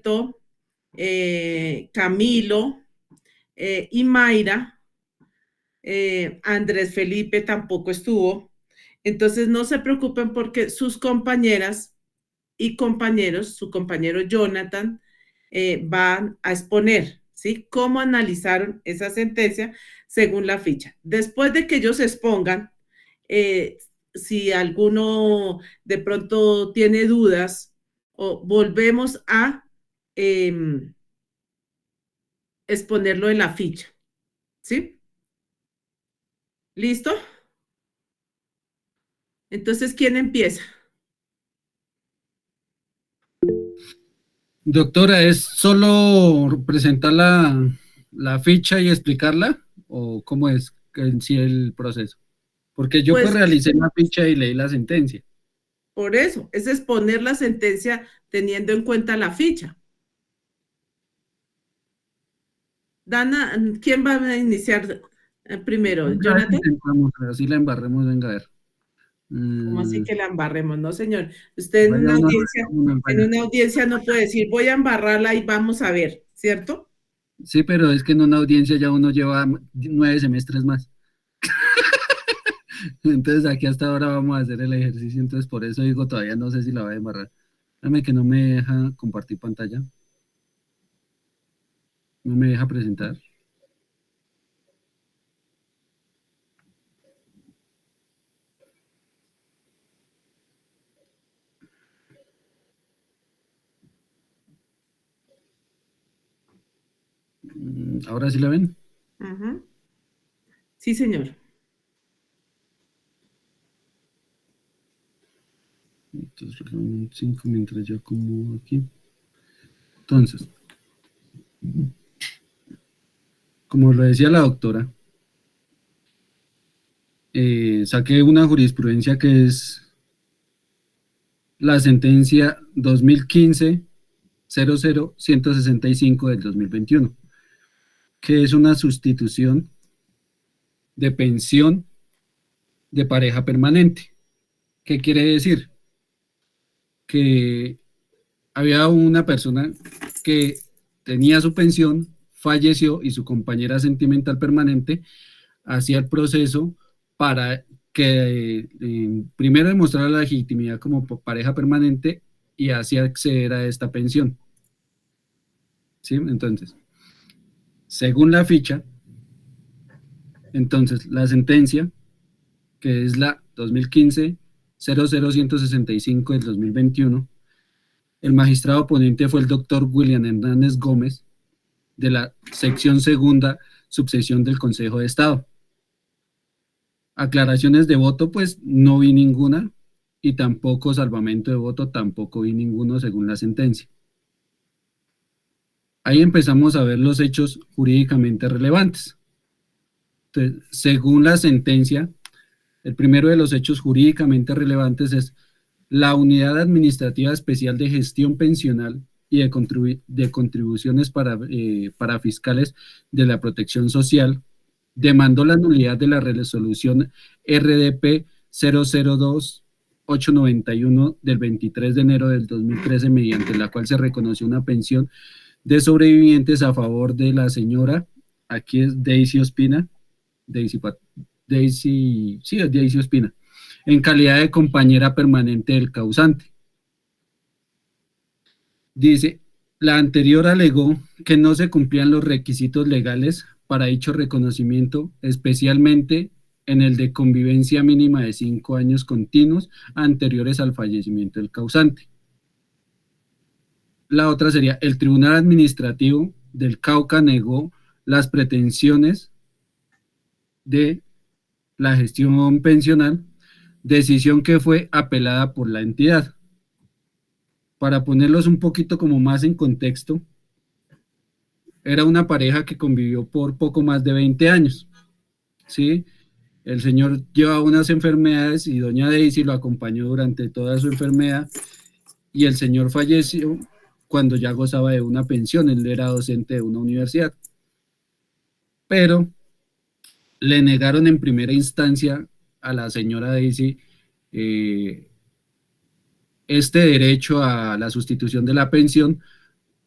Roberto, Camilo y Mayra. Andrés Felipe tampoco estuvo. Entonces no se preocupen porque sus compañeras y compañeros, su compañero Jonathan, van a exponer, ¿sí? Cómo analizaron esa sentencia según la ficha. Después de que ellos expongan, eh, si alguno de pronto tiene dudas, o volvemos a eh, exponerlo en la ficha, ¿sí? ¿Listo? Entonces, ¿quién empieza? Doctora, ¿es solo presentar la ficha y explicarla? ¿O cómo es en sí el proceso? Porque yo pues Pues realicé la ficha y leí la sentencia. por eso, es exponer la sentencia teniendo en cuenta la ficha. Dana, ¿quién va a iniciar primero? Otra vez ¿Jonathan? intentamos, así la embarremos, venga a ver. ¿Cómo así Mm, que la embarremos? No, señor. Usted vaya uno, uno, en vaya. una audiencia no puede decir, voy a embarrarla y vamos a ver, ¿cierto? Sí, pero es que en una audiencia ya uno lleva 9 semestres más. Entonces aquí hasta ahora vamos a hacer el ejercicio, entonces por eso digo, todavía no sé si la voy a embarrar. Dame que no me deja compartir pantalla, no me deja presentar. Ahora sí la ven. Ajá. Sí, señor. Entonces, 5 mientras yo acomodo aquí. Entonces, como lo decía la doctora, saqué una jurisprudencia que es la sentencia 2015-00-165 del 2021, que es una sustitución de pensión de pareja permanente. ¿Qué quiere decir? Que había una persona que tenía su pensión, falleció y su compañera sentimental permanente hacía el proceso para que primero demostrara la legitimidad como pareja permanente y así acceder a esta pensión. ¿Sí? Entonces, según la ficha, entonces la sentencia, que es la 2015-00165 del 2021, el magistrado ponente fue el doctor William Hernández Gómez, de la sección segunda, subsección del Consejo de Estado. Aclaraciones de voto, pues no vi ninguna, y tampoco salvamento de voto, tampoco vi ninguno según la sentencia. Ahí empezamos a ver los hechos jurídicamente relevantes. Entonces, según la sentencia, el primero de los hechos jurídicamente relevantes es la Unidad Administrativa Especial de Gestión Pensional y de Contribuciones para Fiscales de la Protección Social demandó la nulidad de la resolución RDP 002-891 del 23 de enero del 2013, mediante la cual se reconoció una pensión de sobrevivientes a favor de la señora, aquí es Daisy Ospina, Daisy, sí, es Daisy Ospina, en calidad de compañera permanente del causante. Dice, la anterior alegó que no se cumplían los requisitos legales para dicho reconocimiento, especialmente en el de convivencia mínima de 5 años continuos anteriores al fallecimiento del causante. La otra sería, el Tribunal Administrativo del Cauca negó las pretensiones de la gestión pensional, decisión que fue apelada por la entidad. Para ponerlos un poquito como más en contexto, era una pareja que convivió por poco más de 20 años, ¿sí? El señor llevaba unas enfermedades y doña Daisy lo acompañó durante toda su enfermedad y el señor falleció cuando ya gozaba de una pensión, él era docente de una universidad. Pero le negaron en primera instancia a la señora Daisy este derecho a la sustitución de la pensión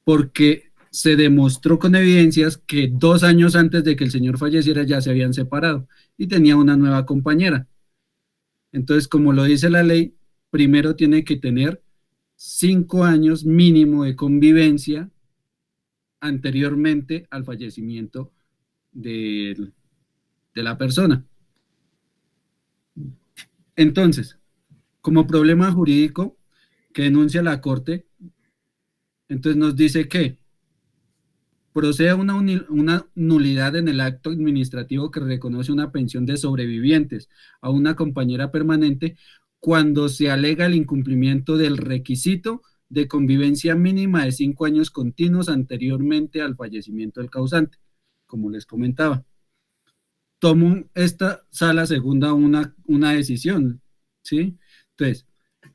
porque se demostró con evidencias que 2 años antes de que el señor falleciera ya se habían separado y tenía una nueva compañera. Entonces, como lo dice la ley, primero tiene que tener 5 años mínimo de convivencia anteriormente al fallecimiento de, de la persona. Entonces, como problema jurídico que denuncia la Corte, entonces nos dice que procede una nulidad en el acto administrativo que reconoce una pensión de sobrevivientes a una compañera permanente cuando se alega el incumplimiento del requisito de convivencia mínima de 5 años continuos anteriormente al fallecimiento del causante, como les comentaba. Tomo esta sala segunda una decisión, ¿sí? Entonces,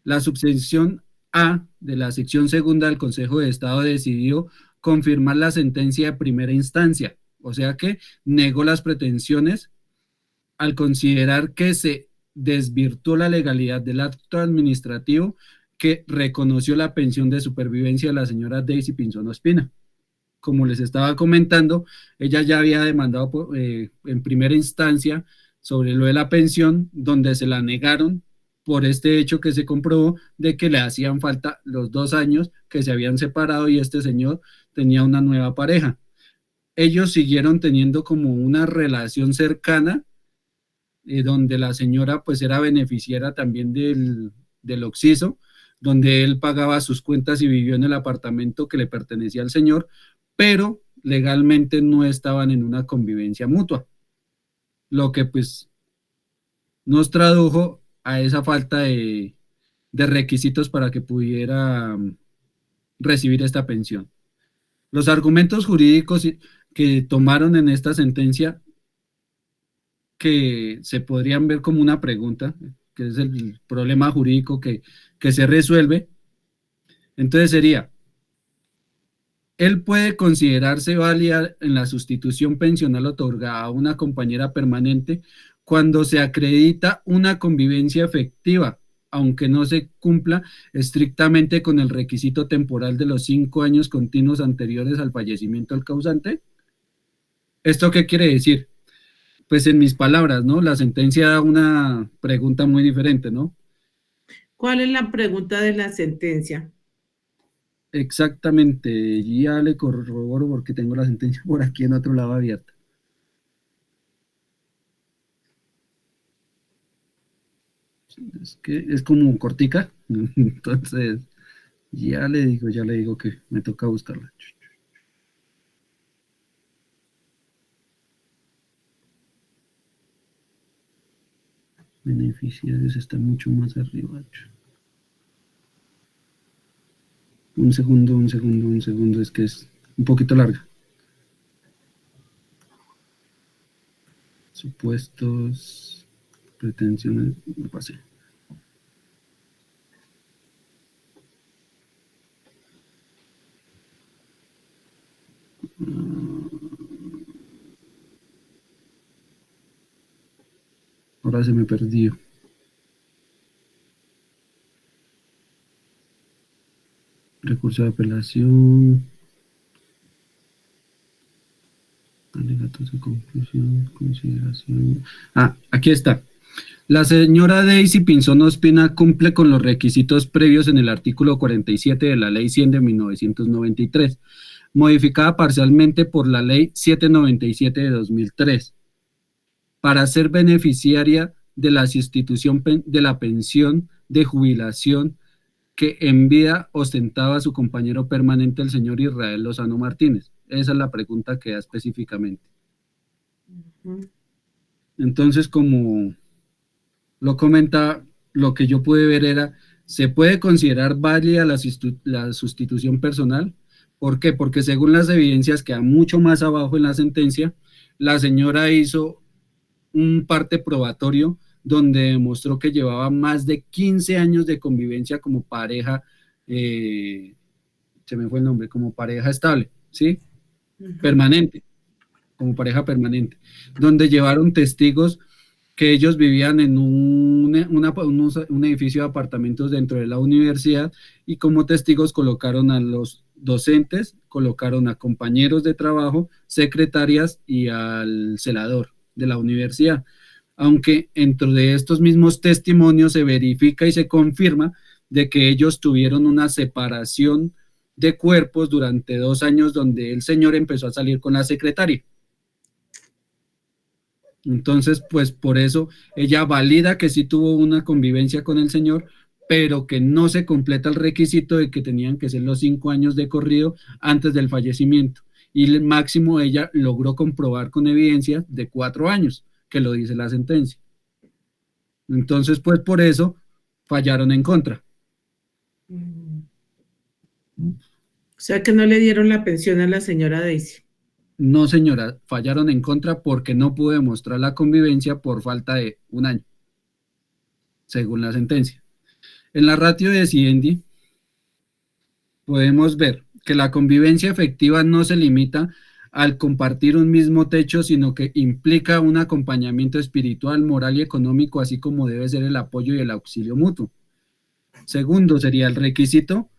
la subsección A de la sección segunda del Consejo de Estado decidió confirmar la sentencia de primera instancia, o sea que negó las pretensiones al considerar que se desvirtuó la legalidad del acto administrativo que reconoció la pensión de supervivencia de la señora Daisy Pinzón Ospina. Como les estaba comentando, ella ya había demandado en primera instancia sobre lo de la pensión, donde se la negaron por este hecho que se comprobó de que le hacían falta los 2 años que se habían separado y este señor tenía una nueva pareja. Ellos siguieron teniendo como una relación cercana, donde la señora pues era beneficiaria también del Oxiso, donde él pagaba sus cuentas y vivió en el apartamento que le pertenecía al señor, pero legalmente no estaban en una convivencia mutua, lo que pues nos tradujo a esa falta de requisitos para que pudiera recibir esta pensión. Los argumentos jurídicos que tomaron en esta sentencia, que se podrían ver como una pregunta, que es el problema jurídico que se resuelve, entonces sería: él puede considerarse válida en la sustitución pensional otorgada a una compañera permanente cuando se acredita una convivencia efectiva, aunque no se cumpla estrictamente con el requisito temporal de los 5 años continuos anteriores al fallecimiento del causante. ¿Esto qué quiere decir? Pues en mis palabras, ¿no? La sentencia da una pregunta muy diferente, ¿no? ¿Cuál es la pregunta de la sentencia? Exactamente, ya le corroboro porque tengo la sentencia por aquí en otro lado abierta. Es que es como cortica, entonces ya le digo que me toca buscarla. Beneficiarios está mucho más arriba. Un segundo, es que es un poquito larga. Supuestos, pretensiones, me pasé. Ahora se me perdió. Recurso de apelación. Alegatos de conclusión, consideración. Aquí está. La señora Daisy Pinzón Ospina cumple con los requisitos previos en el artículo 47 de la Ley 100 de 1993, modificada parcialmente por la Ley 797 de 2003, para ser beneficiaria de la sustitución de la pensión de jubilación que en vida ostentaba su compañero permanente, el señor Israel Lozano Martínez. Esa es la pregunta que da específicamente. Entonces, como lo comenta, lo que yo pude ver era: ¿se puede considerar válida la sustitución personal? ¿Por qué? Porque según las evidencias que dan mucho más abajo en la sentencia, la señora hizo un parte probatorio donde demostró que llevaba más de 15 años de convivencia como pareja, se me fue el nombre, como pareja estable, ¿sí? Permanente, como pareja permanente, donde llevaron testigos que ellos vivían en un edificio de apartamentos dentro de la universidad y como testigos colocaron a los docentes, colocaron a compañeros de trabajo, secretarias y al celador de la universidad. Aunque dentro de estos mismos testimonios se verifica y se confirma de que ellos tuvieron una separación de cuerpos durante 2 años donde el señor empezó a salir con la secretaria. Entonces, pues por eso ella valida que sí tuvo una convivencia con el señor, pero que no se completa el requisito de que tenían que ser los 5 años de corrido antes del fallecimiento. Y el máximo ella logró comprobar con evidencia de 4 años, que lo dice la sentencia. Entonces, pues por eso fallaron en contra. O sea que no le dieron la pensión a la señora Daisy. No, señora, fallaron en contra porque no pudo demostrar la convivencia por falta de 1 año, según la sentencia. En la ratio decidendi podemos ver que la convivencia efectiva no se limita al compartir un mismo techo, sino que implica un acompañamiento espiritual, moral y económico, así como debe ser el apoyo y el auxilio mutuo. Segundo, sería el requisito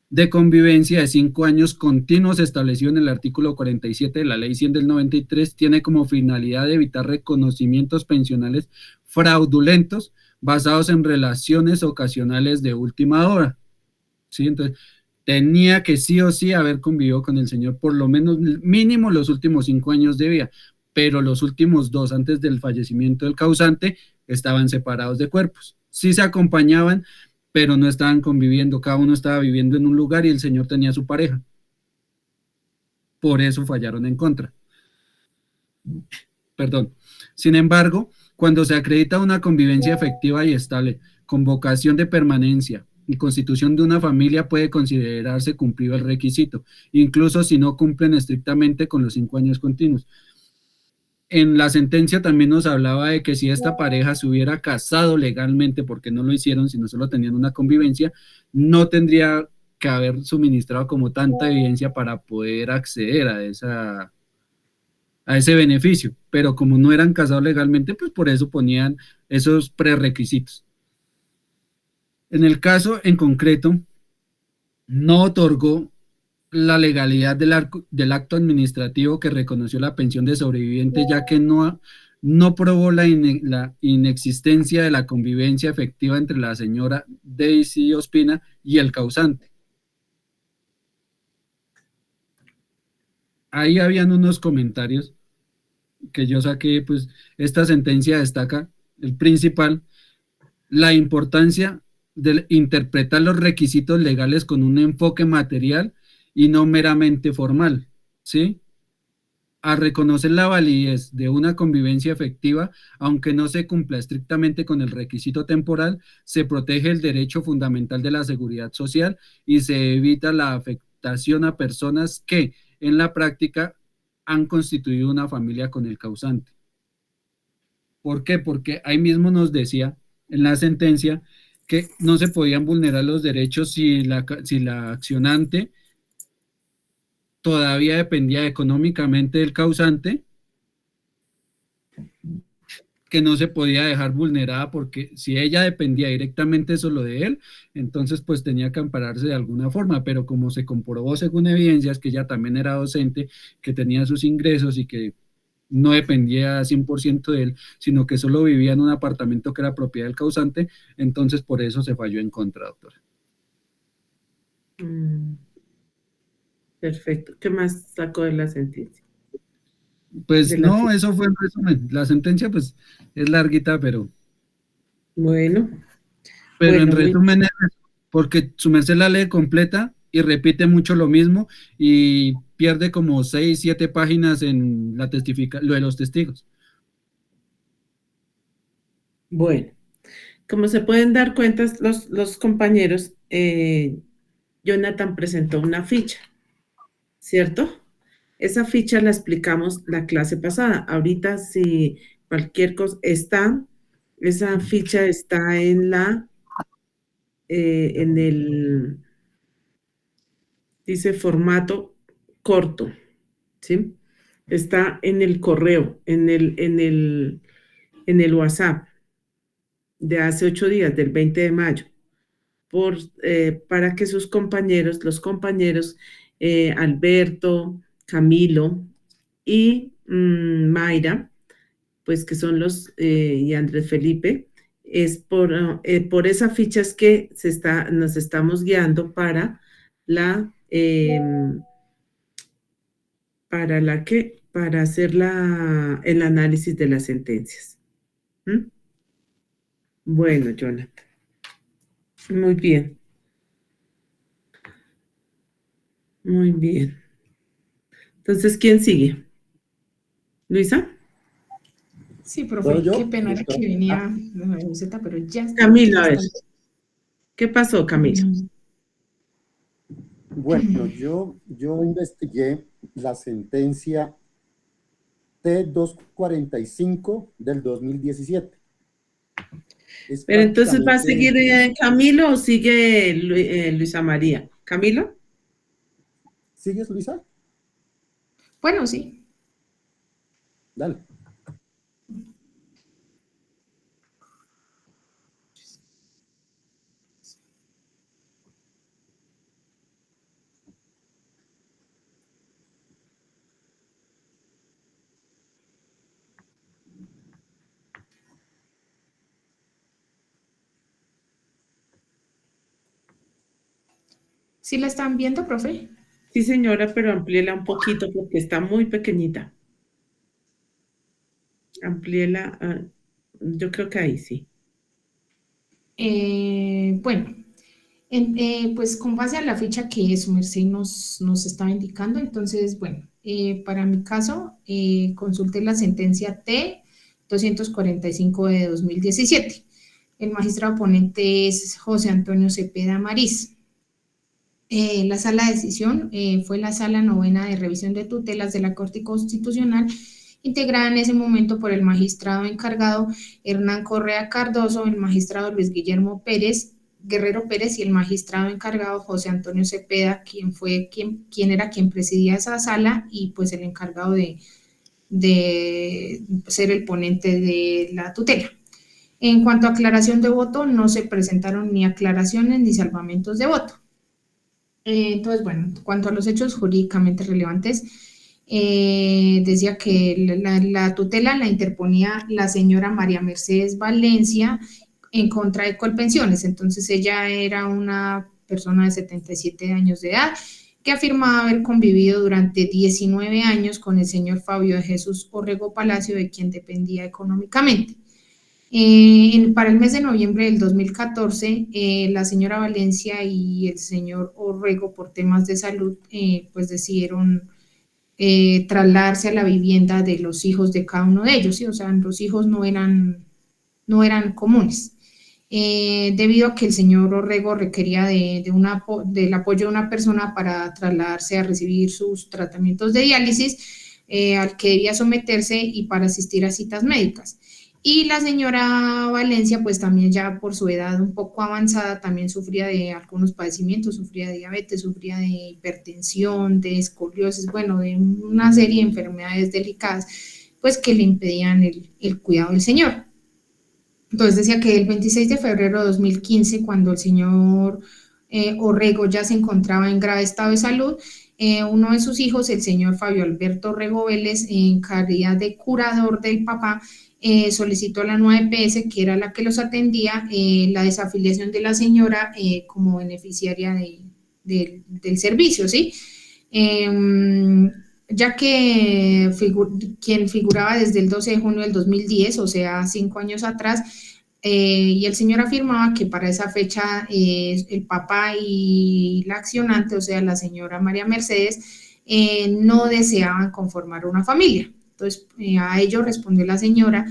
de convivencia de 5 años continuos establecido en el artículo 47 de la Ley 100 del 93, tiene como finalidad evitar reconocimientos pensionales fraudulentos basados en relaciones ocasionales de última hora. ¿Sí? Entonces, tenía que sí o sí haber convivido con el señor por lo menos mínimo los últimos 5 años de vida, pero los últimos 2 antes del fallecimiento del causante estaban separados de cuerpos. Sí se acompañaban, pero no estaban conviviendo, cada uno estaba viviendo en un lugar y el señor tenía su pareja. Por eso fallaron en contra. Perdón. Sin embargo, cuando se acredita una convivencia efectiva y estable, con vocación de permanencia y constitución de una familia, puede considerarse cumplido el requisito, incluso si no cumplen estrictamente con los 5 años continuos. En la sentencia también nos hablaba de que si esta pareja se hubiera casado legalmente, porque no lo hicieron, sino solo tenían una convivencia, no tendría que haber suministrado como tanta evidencia para poder acceder a ese beneficio, pero como no eran casados legalmente, pues por eso ponían esos prerequisitos. En el caso en concreto, no otorgó la legalidad del acto administrativo que reconoció la pensión de sobreviviente, ya que no probó la inexistencia de la convivencia efectiva entre la señora Daisy Ospina y el causante. Ahí habían unos comentarios que yo saqué, pues esta sentencia destaca el principal, la importancia de interpretar los requisitos legales con un enfoque material y no meramente formal, ¿sí? A reconocer la validez de una convivencia efectiva, aunque no se cumpla estrictamente con el requisito temporal, se protege el derecho fundamental de la seguridad social y se evita la afectación a personas que, en la práctica, han constituido una familia con el causante. ¿Por qué? Porque ahí mismo nos decía en la sentencia que no se podían vulnerar los derechos si la accionante todavía dependía económicamente del causante, que no se podía dejar vulnerada porque si ella dependía directamente solo de él, entonces pues tenía que ampararse de alguna forma, pero como se comprobó según evidencias que ella también era docente, que tenía sus ingresos y que no dependía 100% de él, sino que solo vivía en un apartamento que era propiedad del causante, entonces por eso se falló en contra, doctora. Perfecto. ¿Qué más sacó de la sentencia? Pues De la no, eso fue en resumen. La sentencia pues es larguita, Bueno, pero en bueno, muy resumen es porque su merced la lee completa y repite mucho lo mismo y pierde como 6, 7 páginas en lo de los testigos. bueno. Como se pueden dar cuenta los compañeros, Jonathan presentó una ficha, ¿cierto? Esa ficha la explicamos la clase pasada. Ahorita, si cualquier cosa esa ficha está en el, dice formato corto, ¿sí? Está en el correo, en el WhatsApp de hace 8 días, del 20 de mayo, para que los compañeros Alberto, Camilo y Mayra, pues que son y Andrés Felipe, es por esas fichas que nos estamos guiando para hacer el análisis de las sentencias. ¿Mm? Bueno, Jonathan. Muy bien. Muy bien. Entonces, ¿quién sigue? ¿Luisa? Sí, profe, yo? qué pena, era ¿Listo? que venía la buceta, pero ya está. Camilo, Ya a ver. está. ¿Qué pasó, Camilo? Bueno, yo investigué la sentencia T245 del 2017. Es Pero entonces, ¿va a seguir prácticamente... Camilo o sigue Luisa María? ¿Camilo? ¿Sigues, Luisa? Bueno, sí. Dale. ¿Sí la están viendo, profe? Sí, señora, pero amplíela un poquito porque está muy pequeñita. Amplíela, yo creo que ahí sí. Bueno, pues con base a la ficha que su merced nos estaba indicando, entonces, bueno, para mi caso, consulté la sentencia T 245 de 2017. El magistrado ponente es José Antonio Cepeda Amariz. La sala de decisión fue la sala novena de revisión de tutelas de la Corte Constitucional, integrada en ese momento por el magistrado encargado Hernán Correa Cardoso, el magistrado Luis Guillermo Pérez, Guerrero Pérez y el magistrado encargado José Antonio Cepeda, quien era quien presidía esa sala y pues el encargado de ser el ponente de la tutela. En cuanto a aclaración de voto, no se presentaron ni aclaraciones ni salvamentos de voto. Entonces, bueno, en cuanto a los hechos jurídicamente relevantes, decía que la tutela la interponía la señora María Mercedes Valencia en contra de Colpensiones. Entonces, ella era una persona de 77 años de edad que afirmaba haber convivido durante 19 años con el señor Fabio de Jesús Orrego Palacio, de quien dependía económicamente. Para el mes de noviembre del 2014, la señora Valencia y el señor Orrego, por temas de salud, pues decidieron trasladarse a la vivienda de los hijos de cada uno de ellos, ¿sí? O sea, los hijos no eran comunes. Debido a que el señor Orrego requería del apoyo de una persona para trasladarse a recibir sus tratamientos de diálisis, al que debía someterse y para asistir a citas médicas. Y la señora Valencia, pues también ya por su edad un poco avanzada, también sufría de algunos padecimientos, sufría de diabetes, sufría de hipertensión, de escoliosis, bueno, de una serie de enfermedades delicadas, pues que le impedían el cuidado del señor. Entonces decía que el 26 de febrero de 2015, cuando el señor Orrego ya se encontraba en grave estado de salud, uno de sus hijos, el señor Fabio Alberto Orrego Vélez, en calidad de curador del papá, solicitó a la nueva EPS, que era la que los atendía, la desafiliación de la señora como beneficiaria del servicio, ¿sí? Ya que quien figuraba desde el 12 de junio del 2010, o sea, 5 años atrás, y el señor afirmaba que para esa fecha el papá y la accionante, o sea, la señora María Mercedes, no deseaban conformar una familia. Entonces, a ello respondió la señora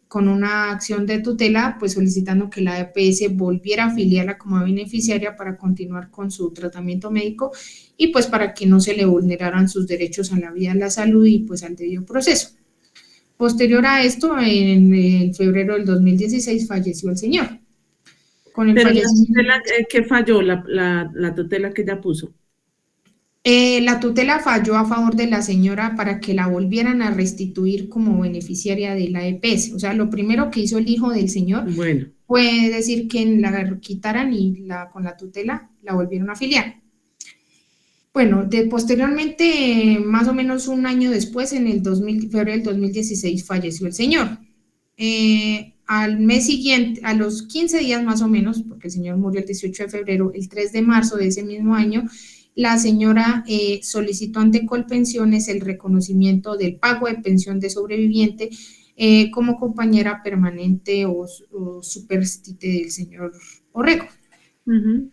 con una acción de tutela, pues solicitando que la EPS volviera a afiliarla como beneficiaria para continuar con su tratamiento médico y pues para que no se le vulneraran sus derechos a la vida, a la salud y pues al debido proceso. Posterior a esto, en febrero del 2016 falleció el señor. Con el Pero fallecimiento, la tutela, ¿qué falló? La tutela que ella puso. La tutela falló a favor de la señora para que la volvieran a restituir como beneficiaria de la EPS. O sea, lo primero que hizo el hijo del señor Bueno, fue decir que la quitaran y con la tutela la volvieron a afiliar. Bueno, posteriormente, más o menos un año después, en el 2000, febrero del 2016, falleció el señor. Al mes siguiente, a los 15 días más o menos, porque el señor murió el 18 de febrero, el 3 de marzo de ese mismo año, la señora solicitó ante Colpensiones el reconocimiento del pago de pensión de sobreviviente como compañera permanente o superstite del señor Orrego. Ujú.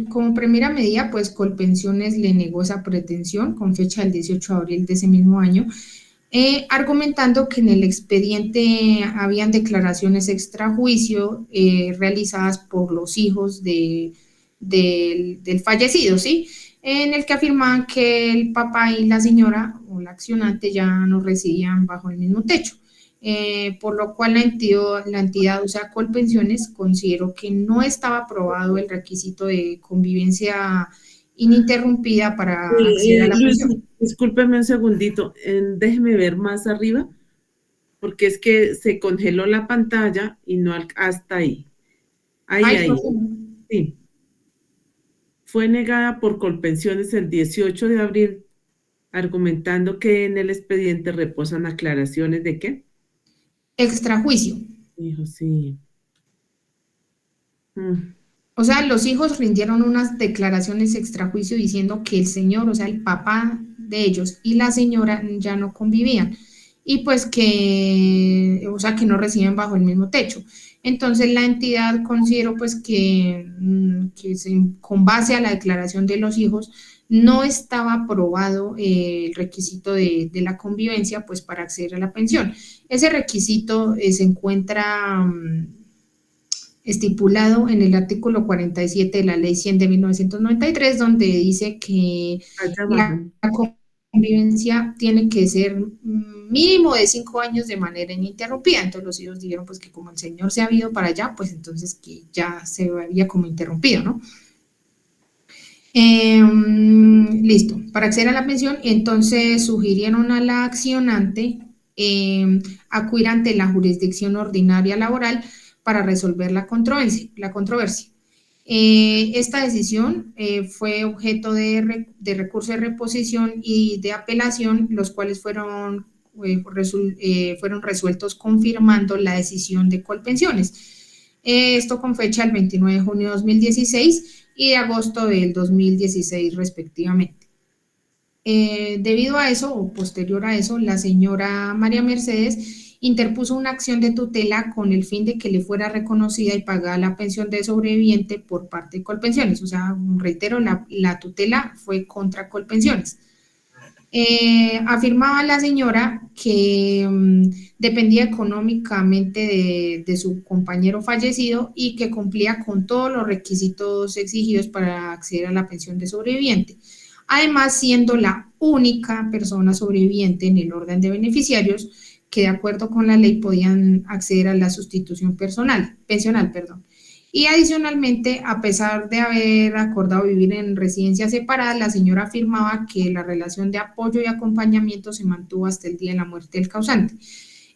Como primera medida, pues Colpensiones le negó esa pretensión con fecha del 18 de abril de ese mismo año, argumentando que en el expediente habían declaraciones extrajuicio realizadas por los hijos del fallecido, ¿sí? En el que afirmaban que el papá y la señora o la accionante ya no residían bajo el mismo techo. Por lo cual la entidad, o sea, Colpensiones, consideró que no estaba aprobado el requisito de convivencia ininterrumpida para acceder a la Luis, pensión. discúlpeme un segundito, déjeme ver más arriba, porque es que se congeló la pantalla y no hasta ahí. Ahí, Ay, ahí, profe, sí. Fue negada por Colpensiones el 18 de abril, argumentando que en el expediente reposan aclaraciones de qué. extrajuicio. Dijo, sí. Mm. O sea, los hijos rindieron unas declaraciones extrajuicio diciendo que el señor, o sea, el papá de ellos y la señora ya no convivían y pues que, o sea, que no reciben bajo el mismo techo. Entonces la entidad consideró pues con base a la declaración de los hijos no estaba aprobado el requisito de la convivencia pues para acceder a la pensión. Ese requisito se encuentra estipulado en el artículo 47 de la Ley 100 de 1993, donde dice que Allá la abajo. convivencia tiene que ser mínimo de 5 años de manera ininterrumpida. Entonces los hijos dijeron pues que como el señor se ha ido para allá, pues entonces que ya se había como interrumpido, ¿no? Listo, para acceder a la pensión, entonces sugirieron a la accionante acudir ante la jurisdicción ordinaria laboral para resolver la controversia. Esta decisión fue objeto de recurso de reposición y de apelación, los cuales fueron resueltos confirmando la decisión de Colpensiones. Esto con fecha del 29 de junio de 2016 y de agosto del 2016 respectivamente. Debido a eso, o posterior a eso, la señora María Mercedes interpuso una acción de tutela con el fin de que le fuera reconocida y pagada la pensión de sobreviviente por parte de Colpensiones. O sea, reitero, la tutela fue contra Colpensiones. Afirmaba la señora que dependía económicamente de su compañero fallecido y que cumplía con todos los requisitos exigidos para acceder a la pensión de sobreviviente. Además, siendo la única persona sobreviviente en el orden de beneficiarios que de acuerdo con la ley podían acceder a la sustitución pensional. Y adicionalmente, a pesar de haber acordado vivir en residencias separadas, la señora afirmaba que la relación de apoyo y acompañamiento se mantuvo hasta el día de la muerte del causante.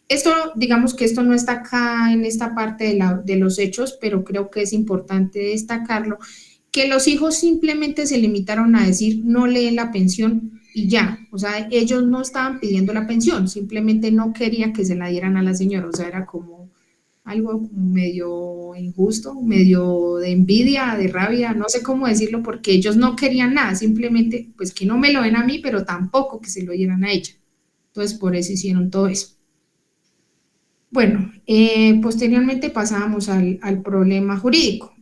Esto, digamos que esto no está acá en esta parte de los hechos, pero creo que es importante destacarlo, que los hijos simplemente se limitaron a decir no leen la pensión y ya, o sea, ellos no estaban pidiendo la pensión, simplemente no quería que se la dieran a la señora, o sea, era como algo medio injusto, medio de envidia, de rabia, no sé cómo decirlo, porque ellos no querían nada, simplemente pues que no me lo den a mí, pero tampoco que se lo dieran a ella. Entonces por eso hicieron todo eso. Bueno, posteriormente pasábamos al problema jurídico.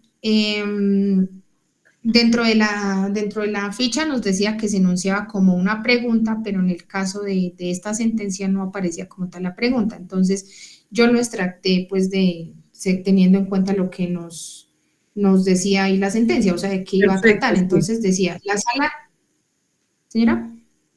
Dentro de la ficha nos decía que se enunciaba como una pregunta, pero en el caso de esta sentencia no aparecía como tal la pregunta. Entonces, yo lo extracté pues teniendo en cuenta lo que nos decía ahí la sentencia, o sea, de qué iba a Perfecto, tratar. sí. Entonces decía, la sala, señora.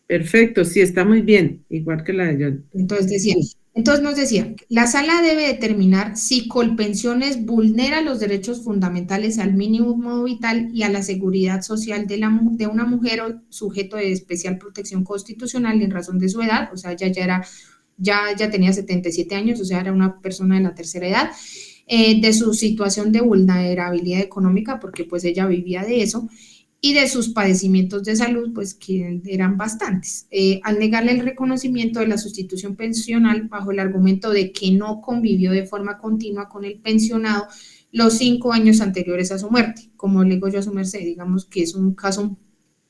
Perfecto, sí, está muy bien, igual que la de John. Entonces nos decía, la sala debe determinar si Colpensiones vulnera los derechos fundamentales al mínimo vital y a la seguridad social de una mujer o sujeto de especial protección constitucional en razón de su edad, o sea, ya tenía 77 años, o sea, era una persona de la tercera edad, de su situación de vulnerabilidad económica, porque pues ella vivía de eso, y de sus padecimientos de salud, pues que eran bastantes. Al negarle el reconocimiento de la sustitución pensional bajo el argumento de que no convivió de forma continua con el pensionado los 5 años anteriores a su muerte, como le digo yo a su merced, digamos que es un caso un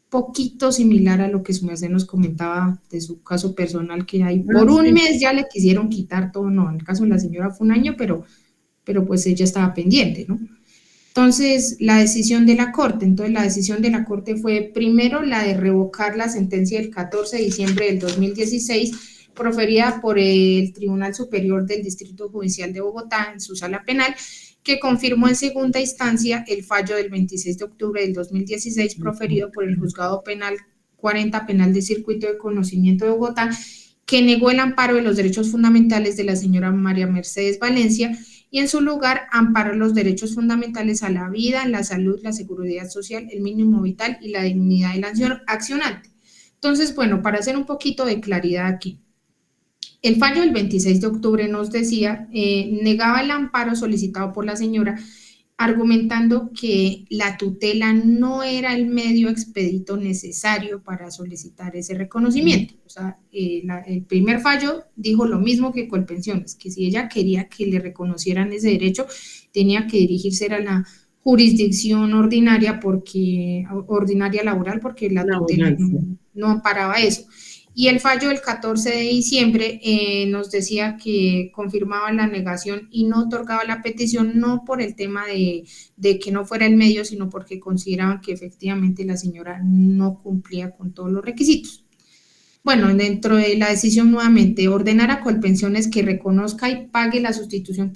poquito similar a lo que su merced nos comentaba de su caso personal, que ahí por un mes ya le quisieron quitar todo, no, en el caso de la señora fue un año, pero pues ella estaba pendiente, ¿no? Entonces, la decisión de la Corte fue primero la de revocar la sentencia del 14 de diciembre del 2016 proferida por el Tribunal Superior del Distrito Judicial de Bogotá en su sala penal, que confirmó en segunda instancia el fallo del 26 de octubre del 2016 proferido por el Juzgado Penal 40 Penal de Circuito de Conocimiento de Bogotá, que negó el amparo de los derechos fundamentales de la señora María Mercedes Valencia y en su lugar amparó los derechos fundamentales a la vida, la salud, la seguridad social, el mínimo vital y la dignidad del accionante. Entonces, bueno, para hacer un poquito de claridad aquí, el fallo del 26 de octubre nos decía, negaba el amparo solicitado por la señora, argumentando que la tutela no era el medio expedito necesario para solicitar ese reconocimiento. O sea, el primer fallo dijo lo mismo que Colpensiones, que si ella quería que le reconocieran ese derecho, tenía que dirigirse a la jurisdicción ordinaria laboral, porque la tutela no amparaba eso. Y el fallo del 14 de diciembre nos decía que confirmaba la negación y no otorgaba la petición, no por el tema de que no fuera el medio, sino porque consideraban que efectivamente la señora no cumplía con todos los requisitos. Bueno, dentro de la decisión nuevamente, ordenar a Colpensiones que reconozca y pague la sustitución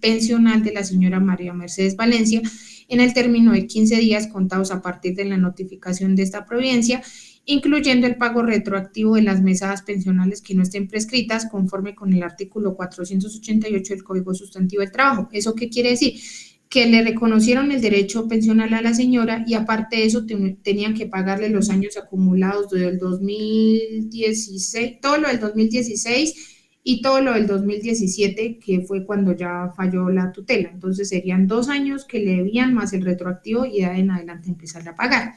pensional de la señora María Mercedes Valencia en el término de 15 días contados a partir de la notificación de esta providencia, incluyendo el pago retroactivo de las mesadas pensionales que no estén prescritas conforme con el artículo 488 del Código Sustantivo del Trabajo. ¿Eso qué quiere decir? Que le reconocieron el derecho pensional a la señora y aparte de eso tenían que pagarle los años acumulados del 2016, todo lo del 2016 y todo lo del 2017, que fue cuando ya falló la tutela. Entonces serían 2 años que le debían más el retroactivo y de ahí en adelante empezar a pagar.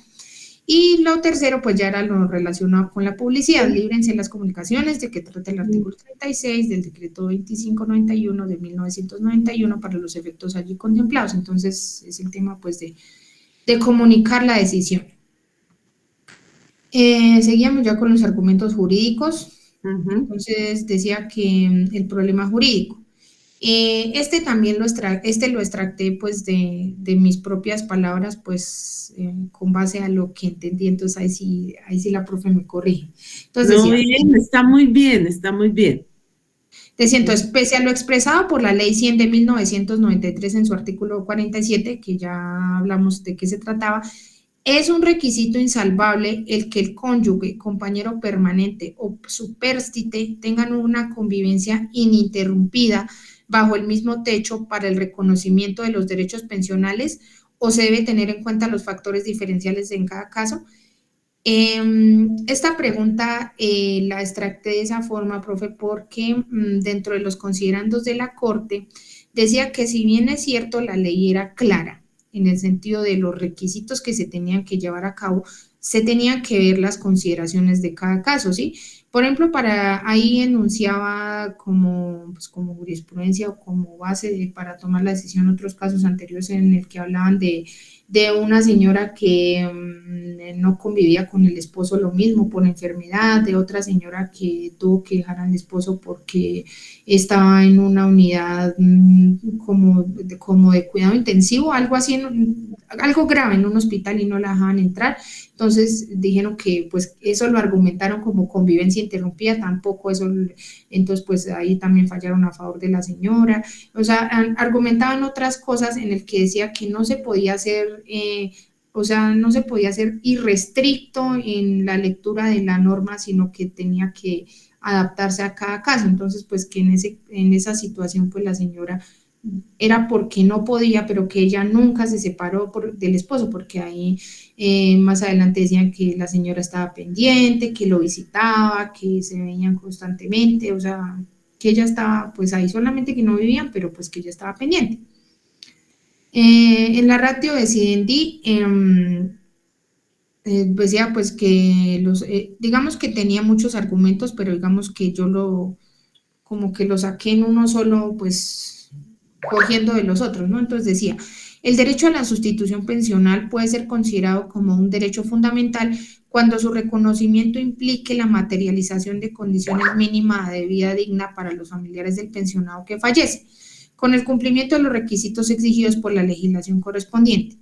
Y lo tercero, pues ya era lo relacionado con la publicidad. Líbrense las comunicaciones de que trata el artículo 36 del decreto 2591 de 1991 para los efectos allí contemplados. Entonces, es el tema, pues, de comunicar la decisión. Seguíamos ya con los argumentos jurídicos. Entonces, decía que el problema jurídico. Este también lo extracté pues de mis propias palabras, pues con base a lo que entendí, entonces ahí sí la profe me corrige. Entonces, no, decía, bien, está muy bien, está muy bien. Decía, entonces, pese a lo expresado por la Ley 100 de 1993 en su artículo 47, que ya hablamos de qué se trataba, es un requisito insalvable el que el cónyuge, compañero permanente o supérstite tengan una convivencia ininterrumpida bajo el mismo techo para el reconocimiento de los derechos pensionales, o se debe tener en cuenta los factores diferenciales en cada caso. Esta pregunta la extracté de esa forma, profe, porque dentro de los considerandos de la Corte decía que si bien es cierto la ley era clara en el sentido de los requisitos que se tenían que llevar a cabo, se tenían que ver las consideraciones de cada caso, ¿sí? Por ejemplo, ahí enunciaba como jurisprudencia o como base para tomar la decisión otros casos anteriores en el que hablaban de una señora que no convivía con el esposo lo mismo por enfermedad, de otra señora que tuvo que dejar al esposo porque estaba en una unidad como de cuidado intensivo, algo así, algo grave en un hospital y no la dejaban entrar. Entonces dijeron que pues eso lo argumentaron como convivencia interrumpida, tampoco eso, entonces pues ahí también fallaron a favor de la señora, o sea, argumentaban otras cosas en el que decía que no se podía hacer, no se podía ser irrestricto en la lectura de la norma, sino que tenía que adaptarse a cada caso. Entonces pues que en esa situación pues la señora era porque no podía, pero que ella nunca se separó del esposo, porque ahí más adelante decían que la señora estaba pendiente, que lo visitaba, que se veían constantemente, o sea, que ella estaba pues ahí, solamente que no vivían, pero pues que ella estaba pendiente. En la ratio decidendi, decía pues que digamos que tenía muchos argumentos, pero digamos que yo como que lo saqué en uno solo, pues cogiendo de los otros, ¿no? Entonces decía, el derecho a la sustitución pensional puede ser considerado como un derecho fundamental cuando su reconocimiento implique la materialización de condiciones mínimas de vida digna para los familiares del pensionado que fallece, con el cumplimiento de los requisitos exigidos por la legislación correspondiente.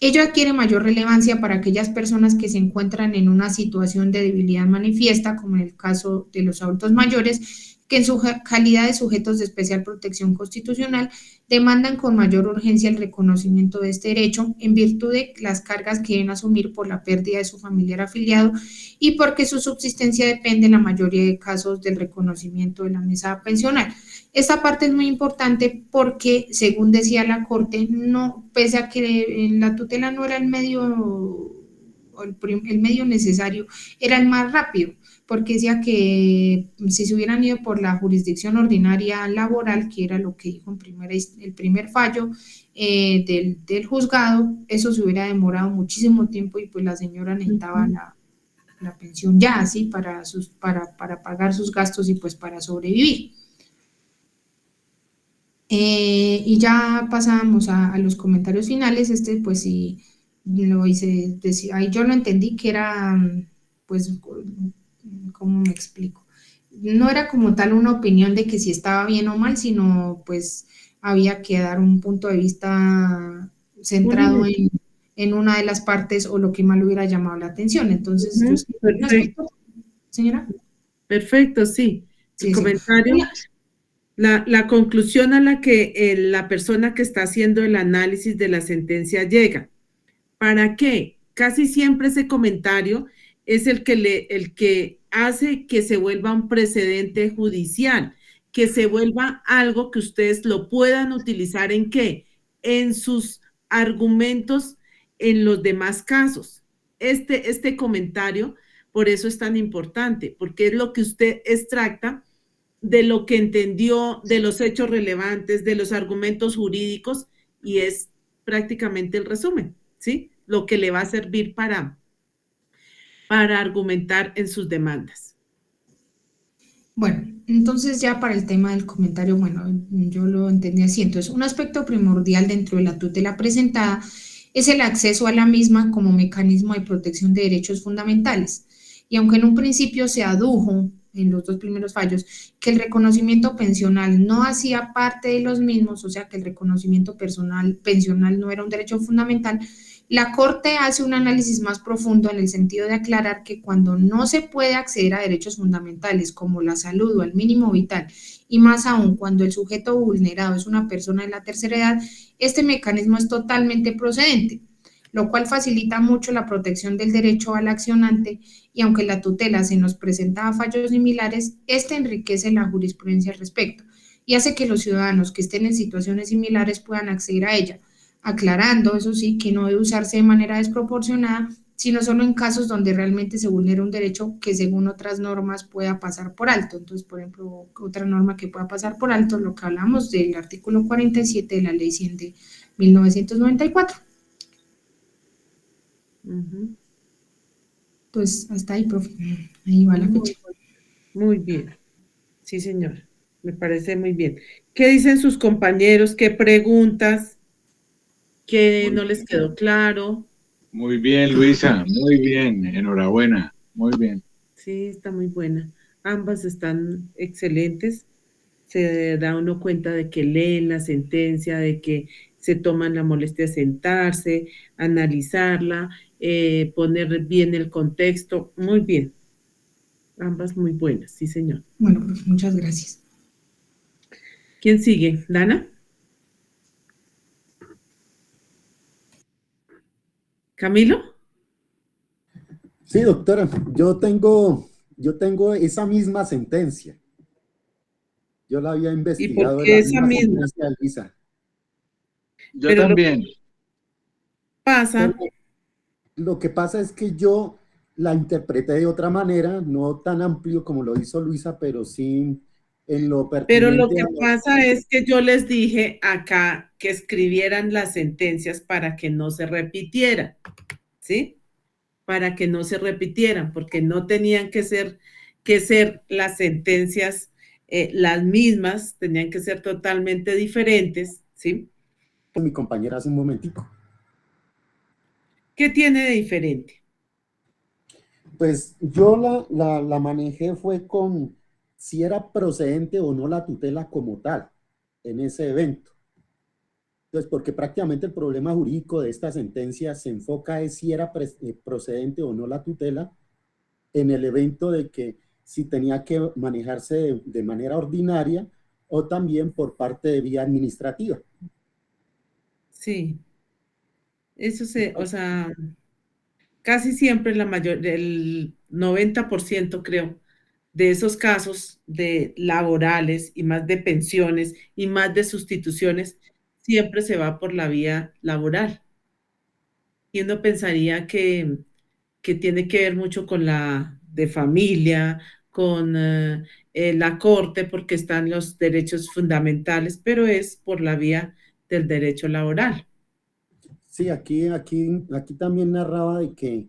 Ello adquiere mayor relevancia para aquellas personas que se encuentran en una situación de debilidad manifiesta, como en el caso de los adultos mayores, que en su calidad de sujetos de especial protección constitucional demandan con mayor urgencia el reconocimiento de este derecho en virtud de las cargas que deben asumir por la pérdida de su familiar afiliado y porque su subsistencia depende en la mayoría de casos del reconocimiento de la mesa pensional. Esta parte es muy importante porque, según decía la Corte, no, pese a que la tutela no era el medio, el medio necesario, era el más rápido, porque decía que si se hubieran ido por la jurisdicción ordinaria laboral, que era lo que dijo el primer fallo del juzgado, eso se hubiera demorado muchísimo tiempo y pues la señora necesitaba la pensión ya, así, para pagar sus gastos y pues para sobrevivir. Y ya pasábamos a los comentarios finales. Pues sí, lo hice, ahí yo lo entendí que era, pues, ¿cómo me explico? No era como tal una opinión de que si estaba bien o mal, sino pues había que dar un punto de vista centrado en una de las partes o lo que más le hubiera llamado la atención. Entonces, yo escribí un aspecto, señora. Perfecto, sí. El Sí, comentario, la conclusión a la que la persona que está haciendo el análisis de la sentencia llega. ¿Para qué? Casi siempre ese comentario es el que hace que se vuelva un precedente judicial, que se vuelva algo que ustedes lo puedan utilizar ¿en qué? En sus argumentos en los demás casos. Este comentario, por eso es tan importante, porque es lo que usted extracta de lo que entendió, de los hechos relevantes, de los argumentos jurídicos, y es prácticamente el resumen, ¿sí? Lo que le va a servir para argumentar en sus demandas. Bueno, entonces ya para el tema del comentario, bueno, yo lo entendí así. Entonces, un aspecto primordial dentro de la tutela presentada es el acceso a la misma como mecanismo de protección de derechos fundamentales. Y aunque en un principio se adujo en los dos primeros fallos que el reconocimiento pensional no hacía parte de los mismos, o sea que el reconocimiento pensional no era un derecho fundamental, la Corte hace un análisis más profundo en el sentido de aclarar que cuando no se puede acceder a derechos fundamentales como la salud o el mínimo vital, y más aún cuando el sujeto vulnerado es una persona de la tercera edad, este mecanismo es totalmente procedente, lo cual facilita mucho la protección del derecho al accionante y aunque la tutela se nos presentaba fallos similares, este enriquece la jurisprudencia al respecto y hace que los ciudadanos que estén en situaciones similares puedan acceder a ella, aclarando, eso sí, que no debe usarse de manera desproporcionada, sino solo en casos donde realmente se vulnera un derecho que según otras normas pueda pasar por alto. Entonces, por ejemplo, otra norma que pueda pasar por alto, lo que hablamos del artículo 47 de la Ley 100 de 1994. Pues hasta ahí, profe. Ahí va la fecha. Muy bien. Sí, señor. Me parece muy bien. ¿Qué dicen sus compañeros? ¿Qué preguntas? ¿Qué no les quedó claro? Muy bien, Luisa, muy bien, enhorabuena, muy bien. Sí, está muy buena. Ambas están excelentes. Se da uno cuenta de que leen la sentencia, de que se toman la molestia de sentarse, analizarla, poner bien el contexto. Muy bien. Ambas muy buenas, sí, señor. Bueno, profe, muchas gracias. ¿Quién sigue? ¿Dana? ¿Camilo? Sí, doctora, yo tengo esa misma sentencia. Yo la había ¿Y por investigado de qué la esa misma misma? sentencia de Luisa. Yo Pero lo que también. pasa, Lo que pasa es que yo la interpreté de otra manera, no tan amplio como lo hizo Luisa, pero sí en lo Pero lo pertinente que a pasa es que yo les dije acá que escribieran las sentencias para que no se repitieran, ¿sí? Para que no se repitieran, porque no tenían que ser las sentencias las mismas, tenían que ser totalmente diferentes, ¿sí? mi compañera hace un momentico. ¿Qué tiene de diferente? Pues yo la manejé fue con si era procedente o no la tutela como tal en ese evento. Entonces, porque prácticamente el problema jurídico de esta sentencia se enfoca en si era procedente o no la tutela en el evento de que si tenía que manejarse de manera ordinaria o también por parte de vía administrativa. Sí, o sea, casi siempre el 90% creo, de esos casos de laborales y más de pensiones y más de sustituciones, siempre se va por la vía laboral. Y uno pensaría que tiene que ver mucho con la de familia, con la corte, porque están los derechos fundamentales, pero es por la vía del derecho laboral. Sí, aquí también narraba de que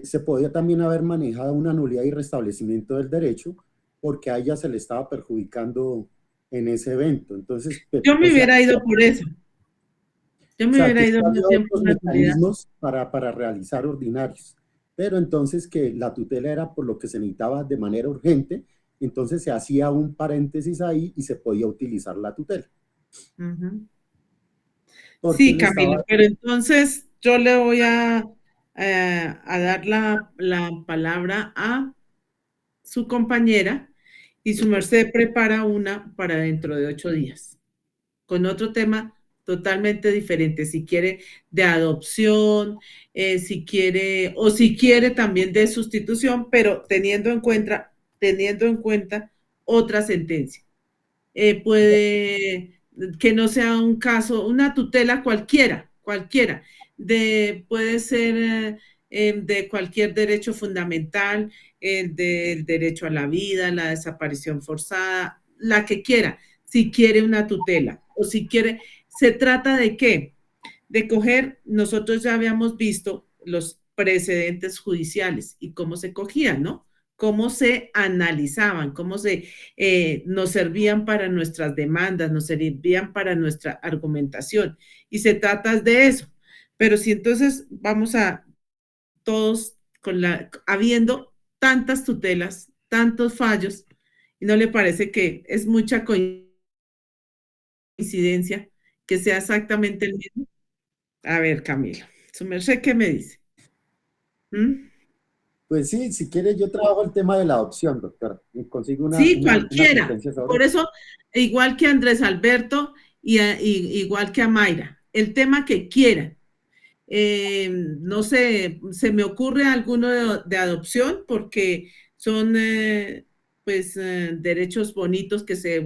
se podía también haber manejado una nulidad y restablecimiento del derecho porque a ella se le estaba perjudicando en ese evento. Entonces, Yo o me sea, hubiera ido por eso. Yo o me sea, hubiera que ido más había bien por otros la nulidad. mecanismos para realizar ordinarios, pero entonces que la tutela era por lo que se necesitaba de manera urgente, entonces se hacía un paréntesis ahí y se podía utilizar la tutela, Ujú. porque Sí, él Camilo, estaba, pero entonces yo le voy a dar la palabra a su compañera y su merced prepara una para dentro de 8 días, con otro tema totalmente diferente, si quiere de adopción, si quiere, o si quiere también de sustitución, pero teniendo en cuenta otra sentencia. Puede que no sea un caso, una tutela cualquiera, puede ser de cualquier derecho fundamental, el del derecho a la vida, la desaparición forzada, la que quiera, si quiere una tutela o si quiere, ¿se trata de qué? De coger, nosotros ya habíamos visto los precedentes judiciales y cómo se cogían, ¿no? Cómo se analizaban, nos servían para nuestras demandas, nos servían para nuestra argumentación. Y se trata de eso. Pero si entonces vamos a todos habiendo tantas tutelas, tantos fallos, ¿y no le parece que es mucha coincidencia que sea exactamente el mismo? A ver, Camilo, su merced, ¿qué me dice? ¿Mm? pues sí, si quiere yo trabajo el tema de la adopción, doctora, y consigo Sí, una cualquiera. sentencia sobre Por eso. eso, igual que Andrés Alberto igual que a Mayra, el tema que quieran. No sé, se me ocurre alguno de adopción porque son pues derechos bonitos que se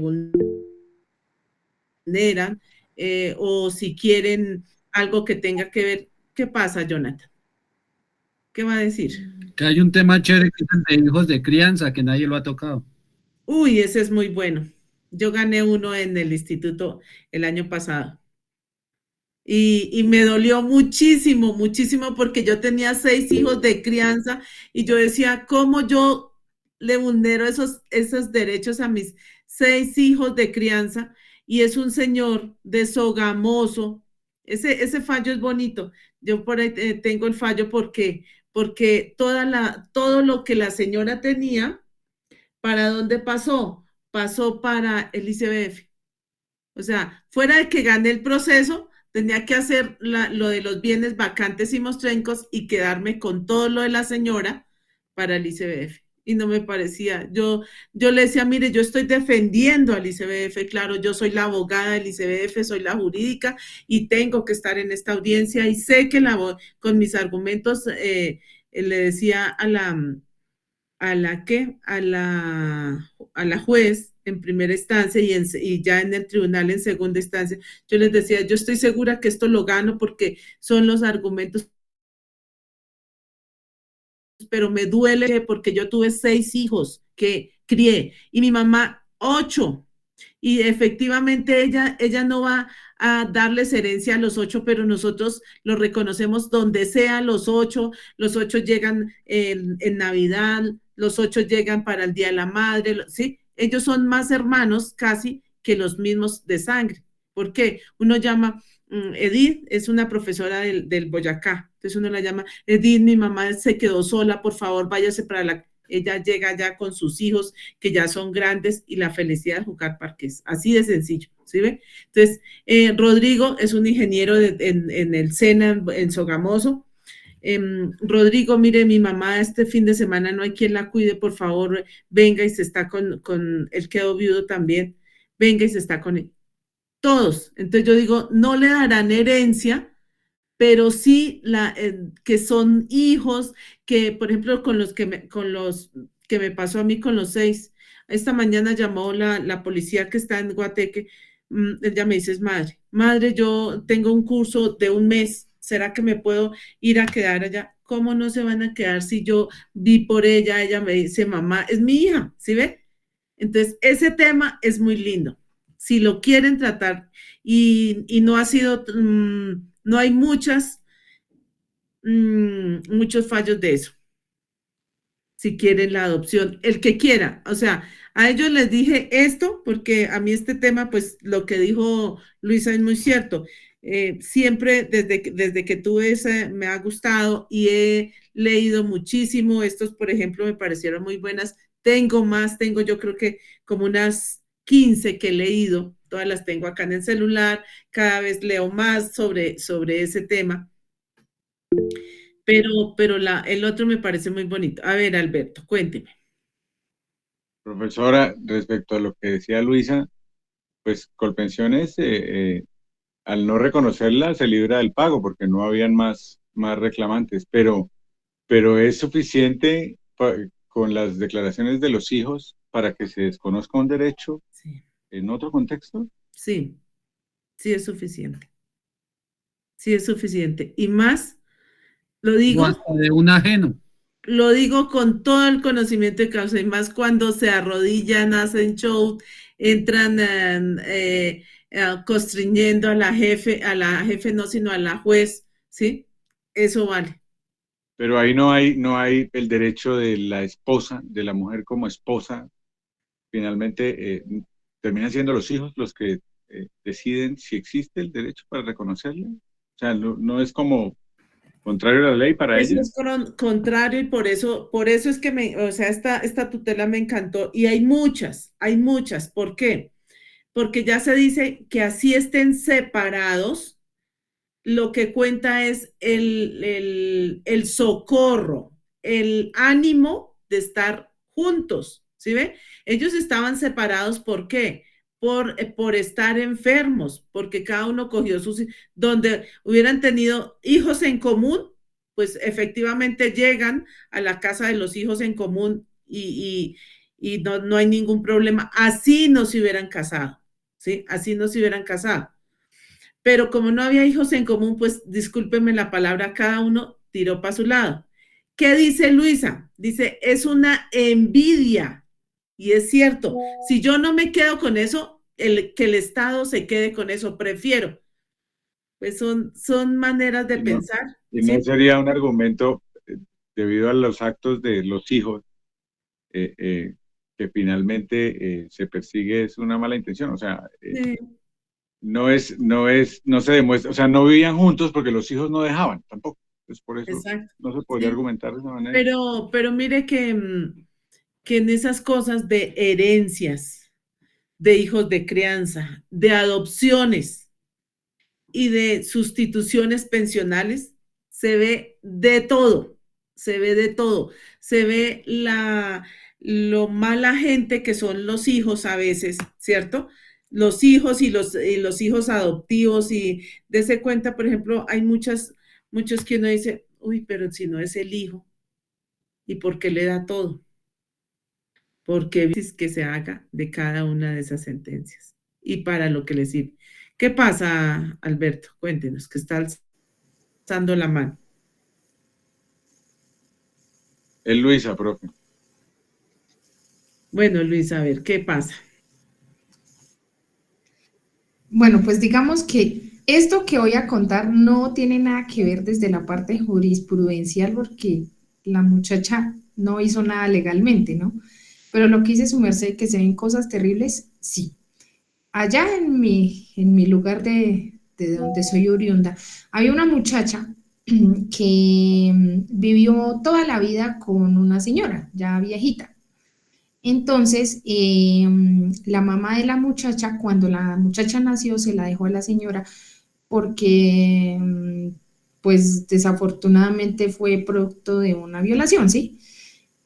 vulneran o si quieren algo que tenga que ver. ¿Qué pasa, Jonathan? ¿Qué va a decir? Que hay un tema chévere que es el de hijos de crianza, que nadie lo ha tocado. Uy, ese es muy bueno. Yo gané uno en el instituto el año pasado. Y me dolió muchísimo, muchísimo, porque yo tenía 6 hijos de crianza y yo decía, ¿cómo yo le vulnero esos derechos a mis 6 hijos de crianza? Y es un señor de Sogamoso. Ese fallo es bonito. Yo por ahí tengo el fallo porque todo lo que la señora tenía, ¿para dónde pasó? Pasó para el ICBF. O sea, fuera de que gane el proceso, tenía que hacer lo de los bienes vacantes y mostrencos y quedarme con todo lo de la señora para el ICBF. Y no me parecía. Yo le decía, mire, yo estoy defendiendo al ICBF, claro, yo soy la abogada del ICBF, soy la jurídica y tengo que estar en esta audiencia y sé que con mis argumentos le decía a la juez en primera instancia y ya en el tribunal en segunda instancia, yo les decía, yo estoy segura que esto lo gano porque son los argumentos, pero me duele porque yo tuve 6 hijos que crié y mi mamá 8. Y efectivamente ella no va a darles herencia a los 8, pero nosotros los reconocemos donde sea los 8 llegan en Navidad, los 8 llegan para el Día de la Madre, ¿sí? Ellos son más hermanos casi que los mismos de sangre. ¿Por qué? Uno llama, Edith es una profesora del Boyacá, entonces uno la llama, Edith, mi mamá se quedó sola, por favor, váyase para la... Ella llega ya con sus hijos que ya son grandes y la felicidad de jugar parques, así de sencillo, ¿sí ve? Entonces, Rodrigo es un ingeniero en el SENA, en Sogamoso. Rodrigo, mire, mi mamá este fin de semana no hay quien la cuide, por favor, venga y se está él quedó viudo también, venga y se está con él. Todos. Entonces yo digo, no le darán herencia, pero sí que son hijos que, por ejemplo, con los que me pasó a mí con los 6. Esta mañana llamó la policía que está en Guateque. Ella me dice, madre, yo tengo un curso de un mes. ¿Será que me puedo ir a quedar allá? ¿Cómo no se van a quedar si yo vi por ella? Ella me dice, mamá, es mi hija, ¿sí ve? Entonces, ese tema es muy lindo. Si lo quieren tratar y no ha sido, no hay muchos fallos de eso. Si quieren la adopción, el que quiera, o sea, a ellos les dije esto porque a mí este tema, pues lo que dijo Luisa es muy cierto. Siempre desde que tuve ese me ha gustado y he leído muchísimo. Estos, por ejemplo, me parecieron muy buenas. Tengo yo creo que como unas 15 que he leído, todas las tengo acá en el celular, cada vez leo más sobre ese tema. Pero el otro me parece muy bonito. A ver, Alberto, cuénteme. Profesora, respecto a lo que decía Luisa, pues Colpensiones, al no reconocerla, se libra del pago porque no habían más reclamantes, pero es suficiente con las declaraciones de los hijos para que se desconozca un derecho Sí, en otro contexto. sí, sí es suficiente. Sí es suficiente. Y más, lo o digo, hasta de un ajeno. lo digo con todo el conocimiento de causa y más cuando se arrodillan, hacen show, entran constriñendo a la jefe no, sino a la juez, ¿sí? Eso vale. Pero ahí no hay el derecho de la esposa, de la mujer como esposa. Finalmente, terminan siendo los hijos los que deciden si existe el derecho para reconocerle. O sea, no es como contrario a la ley para Eso ella. es contrario y por eso es que o sea, esta tutela me encantó y hay muchas. ¿Por qué? Porque ya se dice que así estén separados, lo que cuenta es el socorro, el ánimo de estar juntos, ¿sí ve? Ellos estaban separados, ¿por qué? Por estar enfermos, porque cada uno cogió donde hubieran tenido hijos en común, pues efectivamente llegan a la casa de los hijos en común y no hay ningún problema. Así no se hubieran casado, ¿sí? Así no se hubieran casado. Pero como no había hijos en común, pues discúlpenme la palabra, cada uno tiró para su lado. ¿Qué dice Luisa? Dice, es una envidia. Y es cierto, si yo no me quedo con eso, que el Estado se quede con eso, prefiero. Pues son maneras de Y no, pensar, y no ¿sí? sería un argumento debido a los actos de los hijos que finalmente se persigue es una mala intención. O sea, Sí, no se demuestra, o sea, no vivían juntos porque los hijos no dejaban tampoco. Entonces, por eso exacto. no se podría Sí. argumentar de esa manera. Pero mire que en esas cosas de herencias, de hijos de crianza, de adopciones, y de sustituciones pensionales, se ve de todo, se ve de todo, se ve lo mala gente que son los hijos a veces, ¿cierto? Los hijos y los hijos adoptivos y dése cuenta, por ejemplo, hay muchos que uno dice, uy, pero si no es el hijo, ¿y por qué le da todo? Porque es que se haga de cada una de esas sentencias y para lo que le sirve. ¿Qué pasa, Alberto? Cuéntenos, que está alzando la mano. Es Luisa, profe. Bueno, Luis, a ver, ¿qué pasa? Bueno, pues digamos que esto que voy a contar no tiene nada que ver desde la parte jurisprudencial porque la muchacha no hizo nada legalmente, ¿no? Pero lo que dice su merced, que se ven cosas terribles, sí. Allá en mi lugar de donde soy oriunda, había una muchacha que vivió toda la vida con una señora, ya viejita. Entonces, la mamá de la muchacha, cuando la muchacha nació, se la dejó a la señora porque, pues desafortunadamente fue producto de una violación, ¿sí?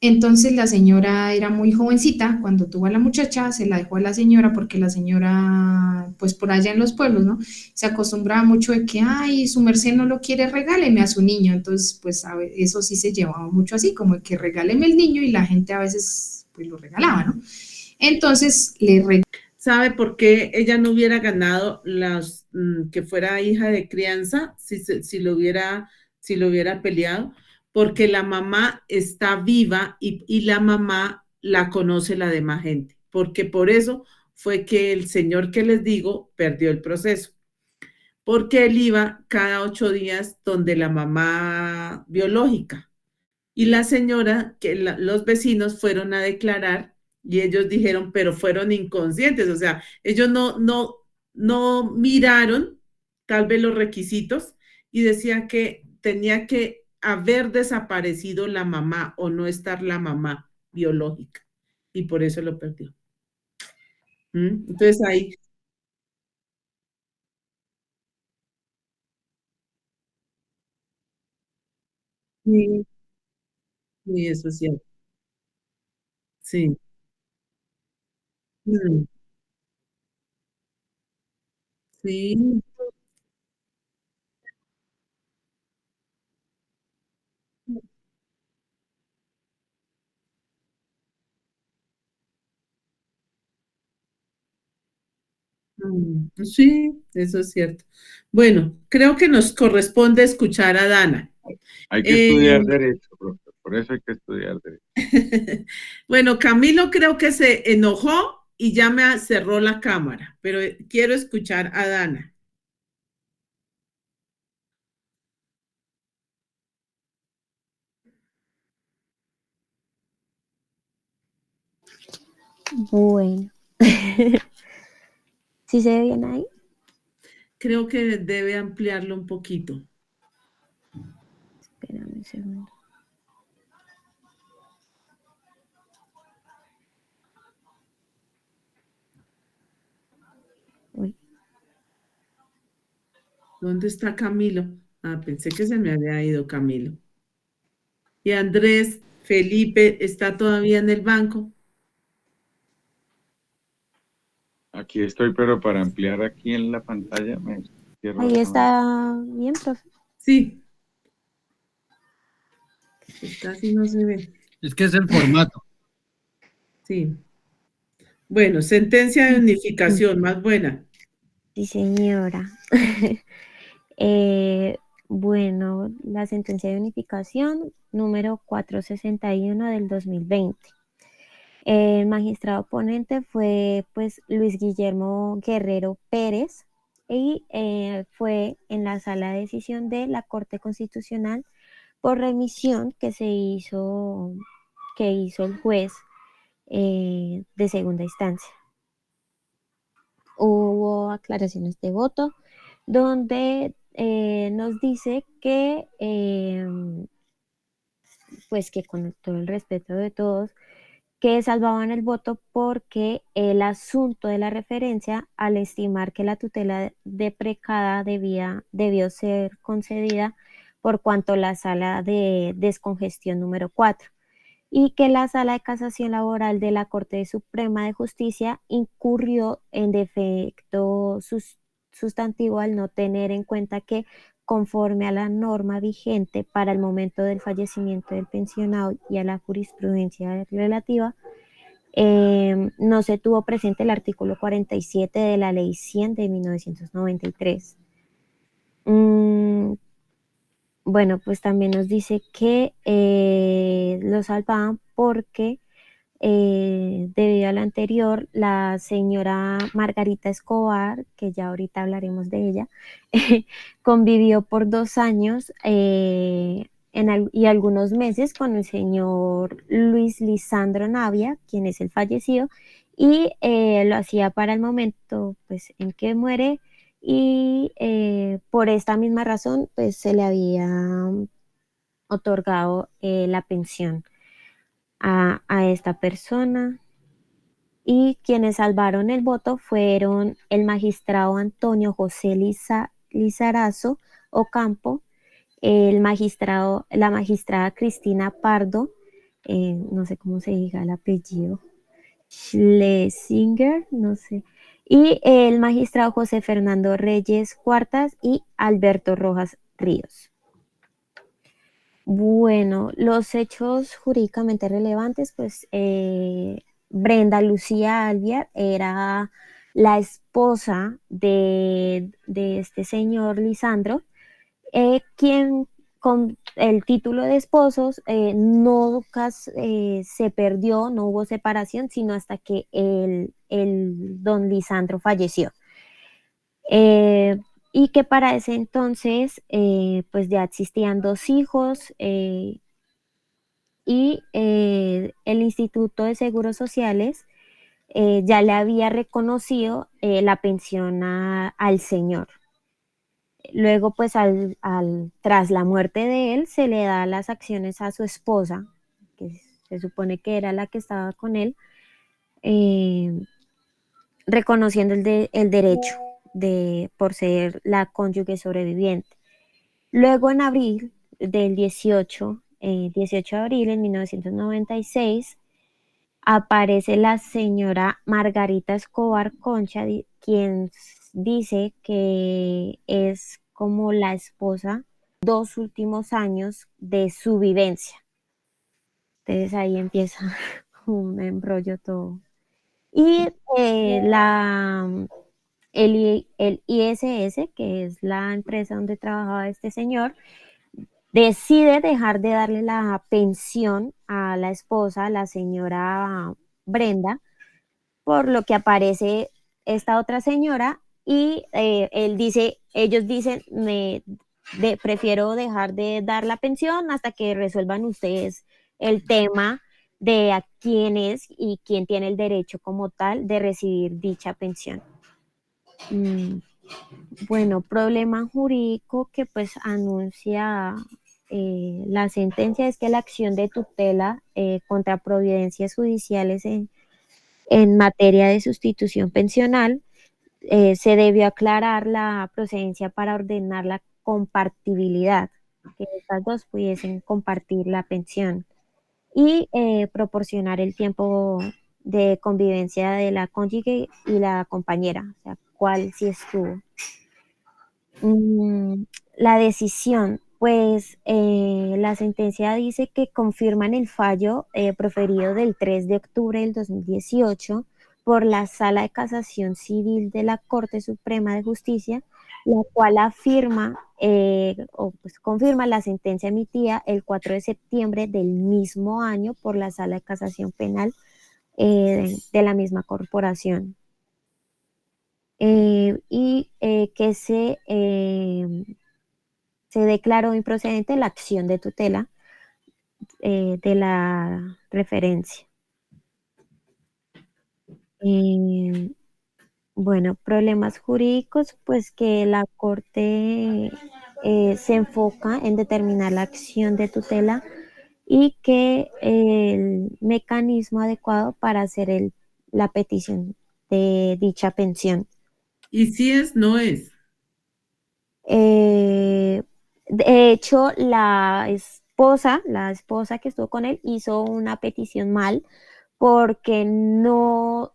Entonces la señora era muy jovencita cuando tuvo a la muchacha, se la dejó a la señora porque la señora, pues por allá en los pueblos, ¿no? Se acostumbraba mucho de que, ay, su merced no lo quiere, regáleme a su niño. Entonces, pues eso sí se llevaba mucho así, como de que regáleme el niño y la gente a veces, pues lo regalaba, ¿no? Entonces ¿Sabe por qué ella no hubiera ganado que fuera hija de crianza si lo hubiera peleado? Porque la mamá está viva y la mamá la conoce la demás gente. Porque por eso fue que el señor que les digo perdió el proceso. Porque él iba cada 8 días donde la mamá biológica. Y la señora, los vecinos fueron a declarar y ellos dijeron, pero fueron inconscientes, o sea, ellos no miraron tal vez los requisitos y decía que tenía que haber desaparecido la mamá o no estar la mamá biológica y por eso lo perdió. Entonces ahí, sí, sí, eso es cierto. Sí. Mm, sí. Sí, eso es cierto. Bueno, creo que nos corresponde escuchar a Dana. Hay que Eh, estudiar derecho, profesor, por eso hay que estudiar derecho. bueno, Camilo creo que se enojó y ya me cerró la cámara, pero quiero escuchar a Dana. Bueno, ¿sí se ve bien ahí? Creo que debe ampliarlo un poquito. Espérame un segundo. Uy, ¿Dónde está Camilo? Ah, pensé que se me había ido Camilo. Y Andrés Felipe está todavía en el banco. Aquí estoy, pero para ampliar aquí en la pantalla me cierro ahí la cámara. está bien, profe. Sí, pues casi no se ve. Es que es el formato. Sí. Bueno, sentencia de Mm, unificación, más buena. Sí, señora. Eh, bueno, la sentencia de unificación número 461 del 2020. El magistrado ponente fue pues Luis Guillermo Guerrero Pérez y fue en la sala de decisión de la Corte Constitucional por remisión que hizo el juez de segunda instancia. Hubo aclaraciones de voto donde nos dice que pues que con todo el respeto de todos que salvaban el voto porque el asunto de la referencia, al estimar que la tutela deprecada debió ser concedida por cuanto la sala de descongestión número 4 y que la sala de casación laboral de la Corte Suprema de Justicia incurrió en defecto sustantivo al no tener en cuenta que conforme a la norma vigente para el momento del fallecimiento del pensionado y a la jurisprudencia relativa, no se tuvo presente el artículo 47 de la Ley 100 de 1993. Bueno, pues también nos dice que lo salvaban porque Debido a lo anterior, la señora Margarita Escobar, que ya ahorita hablaremos de ella, convivió por 2 años y algunos meses con el señor Luis Lisandro Navia, quien es el fallecido, y lo hacía para el momento pues, en que muere, y por esta misma razón pues, se le había otorgado la pensión a esta persona. Y quienes salvaron el voto fueron el magistrado Antonio José Lizarazo Ocampo, la magistrada Cristina Pardo, no sé cómo se diga el apellido, Schlesinger, no sé, y el magistrado José Fernando Reyes Cuartas y Alberto Rojas Ríos. Bueno, los hechos jurídicamente relevantes, pues Brenda Lucía Alviar era la esposa de este señor Lisandro, quien con el título de esposos nunca se perdió, no hubo separación, sino hasta que el don Lisandro falleció. Y que para ese entonces pues ya existían 2 hijos, y el Instituto de Seguros Sociales ya le había reconocido la pensión al señor. Luego, pues tras la muerte de él, se le da las acciones a su esposa, que se supone que era la que estaba con él, reconociendo el derecho por ser la cónyuge sobreviviente. Luego, en abril del 18 de abril en 1996, aparece la señora Margarita Escobar Concha, quien dice que es como la esposa 2 últimos años de su vivencia. Entonces ahí empieza un embrollo todo. Y el ISS, que es la empresa donde trabajaba este señor, decide dejar de darle la pensión a la esposa, la señora Brenda, por lo que aparece esta otra señora y ellos dicen, prefiero dejar de dar la pensión hasta que resuelvan ustedes el tema de a quién es y quién tiene el derecho como tal de recibir dicha pensión. Bueno, problema jurídico que pues anuncia la sentencia es que la acción de tutela contra providencias judiciales en materia de sustitución pensional se debió aclarar la procedencia para ordenar la compartibilidad, que estas dos pudiesen compartir la pensión y proporcionar el tiempo de convivencia de la cónyuge y la compañera, o sea, cuál sí estuvo. La decisión, pues la sentencia dice que confirman el fallo proferido del 3 de octubre del 2018 por la Sala de Casación Civil de la Corte Suprema de Justicia, la cual afirma o pues confirma la sentencia emitida el 4 de septiembre del mismo año por la Sala de Casación Penal de la misma corporación. Y que se declaró improcedente la acción de tutela de la referencia. Bueno, problemas jurídicos, pues que la Corte se enfoca en determinar la acción de tutela y que el mecanismo adecuado para hacer la petición de dicha pensión. Y si es, no es. De hecho, la esposa que estuvo con él hizo una petición mal porque no,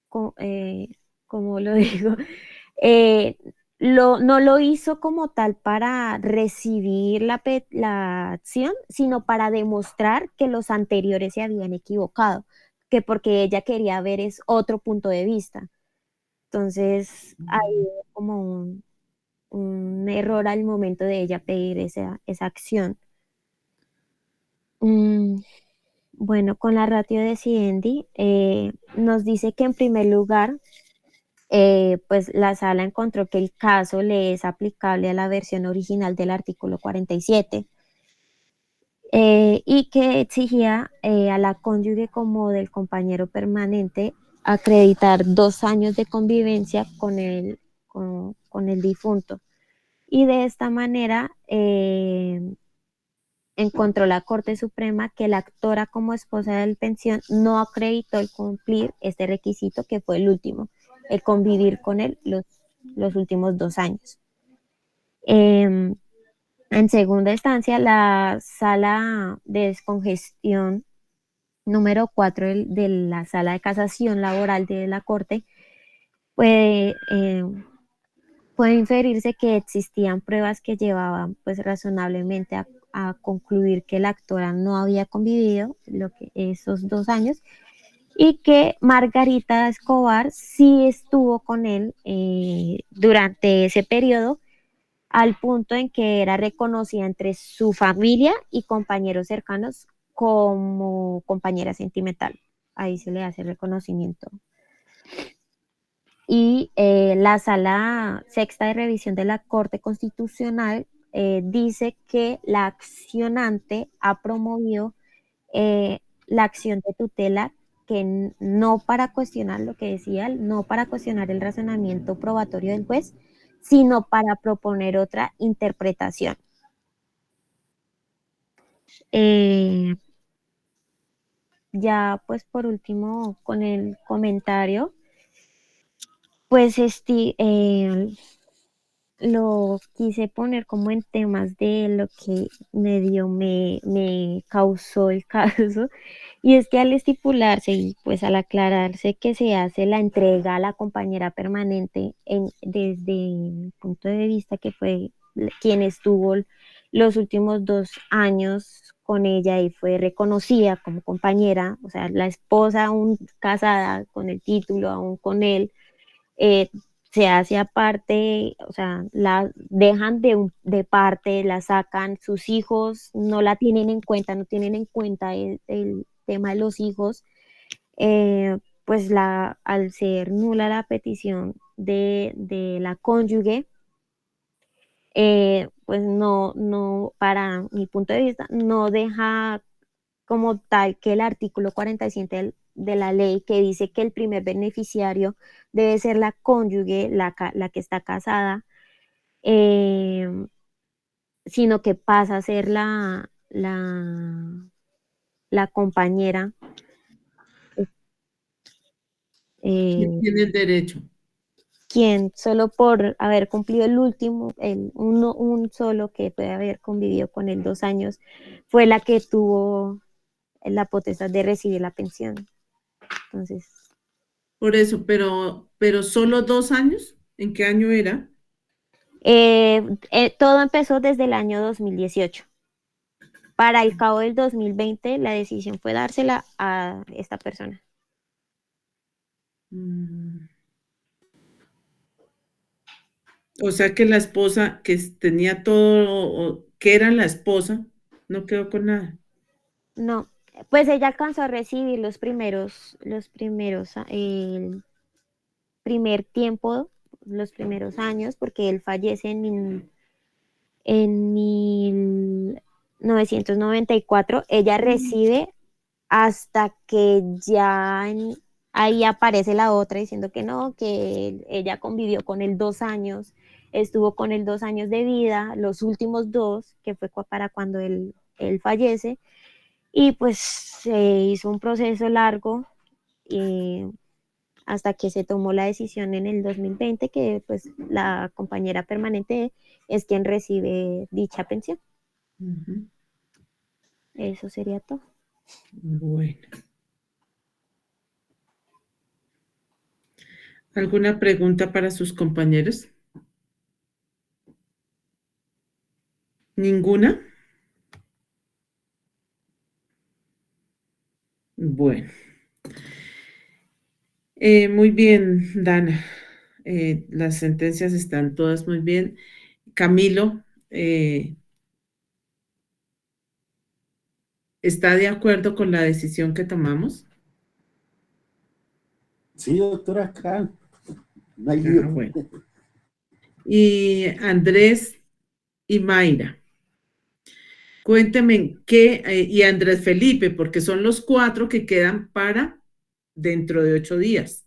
¿cómo lo digo? Eh, no lo hizo como tal para recibir la acción, sino para demostrar que los anteriores se habían equivocado, que porque ella quería ver es otro punto de vista. Entonces, hay como un error al momento de ella pedir esa acción. Bueno, con la ratio decidendi nos dice que en primer lugar, pues la sala encontró que el caso le es aplicable a la versión original del artículo 47 y que exigía a la cónyuge como del compañero permanente acreditar 2 años de convivencia con el difunto. Y de esta manera encontró la Corte Suprema que la actora como esposa del pensión no acreditó el cumplir este requisito, que fue el último, el convivir con él los últimos 2 años. En segunda instancia, la sala de descongestión número 4 de la sala de casación laboral de la Corte puede, puede inferirse que existían pruebas que llevaban pues razonablemente a concluir que la actora no había convivido esos 2 años y que Margarita Escobar sí estuvo con él durante ese periodo, al punto en que era reconocida entre su familia y compañeros cercanos como compañera sentimental. Ahí se le hace reconocimiento. Y la sala sexta de revisión de la Corte Constitucional dice que la accionante ha promovido la acción de tutela, que no para cuestionar lo que decía, no para cuestionar el razonamiento probatorio del juez, sino para proponer otra interpretación. Ya pues por último con el comentario, pues lo quise poner como en temas de lo que medio me causó el caso, y es que al estipularse y pues al aclararse que se hace la entrega a la compañera permanente desde el punto de vista que fue quien estuvo los últimos 2 años con ella y fue reconocida como compañera, o sea, la esposa aún casada con el título, aún con él, eh, se hace aparte, o sea, la dejan de parte, la sacan, sus hijos no la tienen en cuenta, no tienen en cuenta el tema de los hijos, pues al ser nula la petición de la cónyuge, pues para mi punto de vista, no deja como tal que el artículo 47 de la ley, que dice que el primer beneficiario debe ser la cónyuge, la que está casada, eh, sino que pasa a ser la compañera. ¿Quién eh, tiene el derecho? quien solo por haber cumplido el último, un solo que puede haber convivido con él 2 años, fue la que tuvo la potestad de recibir la pensión. Entonces, Por eso, pero solo 2 años. ¿En qué año era? todo empezó desde el año 2018. Para el cabo del 2020, la decisión fue dársela a esta persona. Mm. O sea que la esposa que tenía todo, que era la esposa, no quedó con nada. No, pues ella alcanzó a recibir el primer tiempo, los primeros años, porque él fallece en 1994. Ella recibe hasta que ahí aparece la otra diciendo que no, que ella convivió con él 2 años, estuvo con él 2 años de vida, los últimos dos, que fue para cuando él fallece, y pues se hizo un proceso largo hasta que se tomó la decisión en el 2020 que pues la compañera permanente es quien recibe dicha pensión. Ujú. Eso sería todo. Bueno. ¿Alguna pregunta para sus compañeros? ¿Ninguna? Bueno. Muy bien, Dana. Las sentencias están todas muy bien. Camilo, ¿Está de acuerdo con la decisión que tomamos? Sí, doctora, acá no hay Ah, lío. bueno. Y Andrés y Mayra, cuénteme qué, y Andrés Felipe, porque son los 4 que quedan para dentro de 8 días.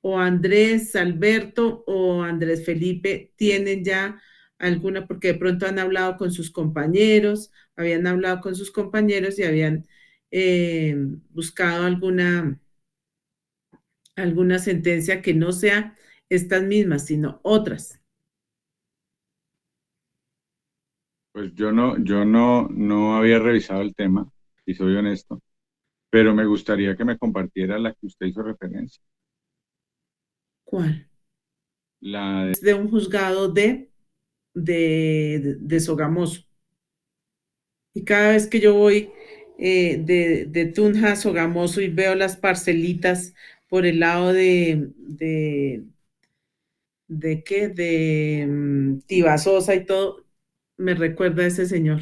O Andrés, Alberto o Andrés Felipe tienen ya alguna, porque de pronto han hablado con sus compañeros, habían hablado con sus compañeros y habían buscado alguna sentencia que no sea estas mismas, sino otras. Pues yo no había revisado el tema, si soy honesto, pero me gustaría que me compartiera la que usted hizo referencia. ¿Cuál? La de, Es de un juzgado de Sogamoso. Y cada vez que yo voy de Tunja a Sogamoso y veo las parcelitas por el lado ¿de qué? De Tibasosa y todo, me recuerda a ese señor.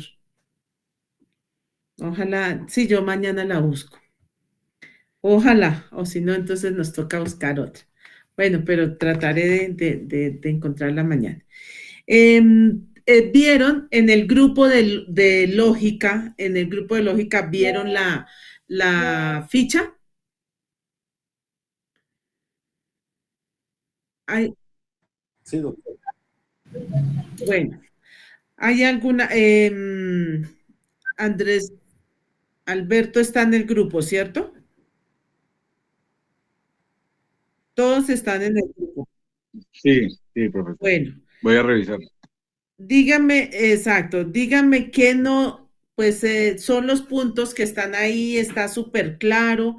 Ojalá, sí, yo mañana la busco. Ojalá, o si no, entonces nos toca buscar otra. Bueno, pero trataré de encontrarla mañana. Vieron en el grupo de lógica, vieron la ficha. Hay, Sí, doctor. bueno, hay alguna, Andrés Alberto está en el grupo, ¿cierto? Todos están en el grupo. sí, sí, profesor. Bueno, Voy a revisar. dígame, exacto, dígame qué no, pues son los puntos que están ahí, está súper claro,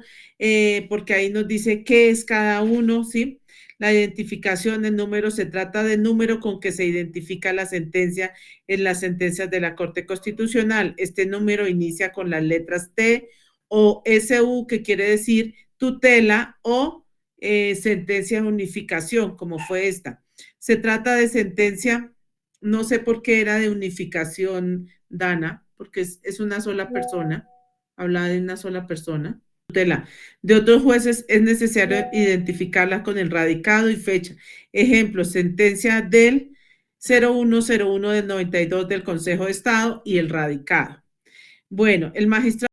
porque ahí nos dice qué es cada uno, ¿sí? La identificación, el número, se trata de número con que se identifica la sentencia en las sentencias de la Corte Constitucional. Este número inicia con las letras T o SU, que quiere decir tutela o sentencia de unificación, como fue esta. Se trata de sentencia, no sé por qué era de unificación, Dana, porque es una sola persona, hablaba de una sola persona. Tutela. De otros jueces es necesario identificarla con el radicado y fecha. Ejemplo, sentencia del 0101 del 92 del Consejo de Estado y el radicado. Bueno, el magistrado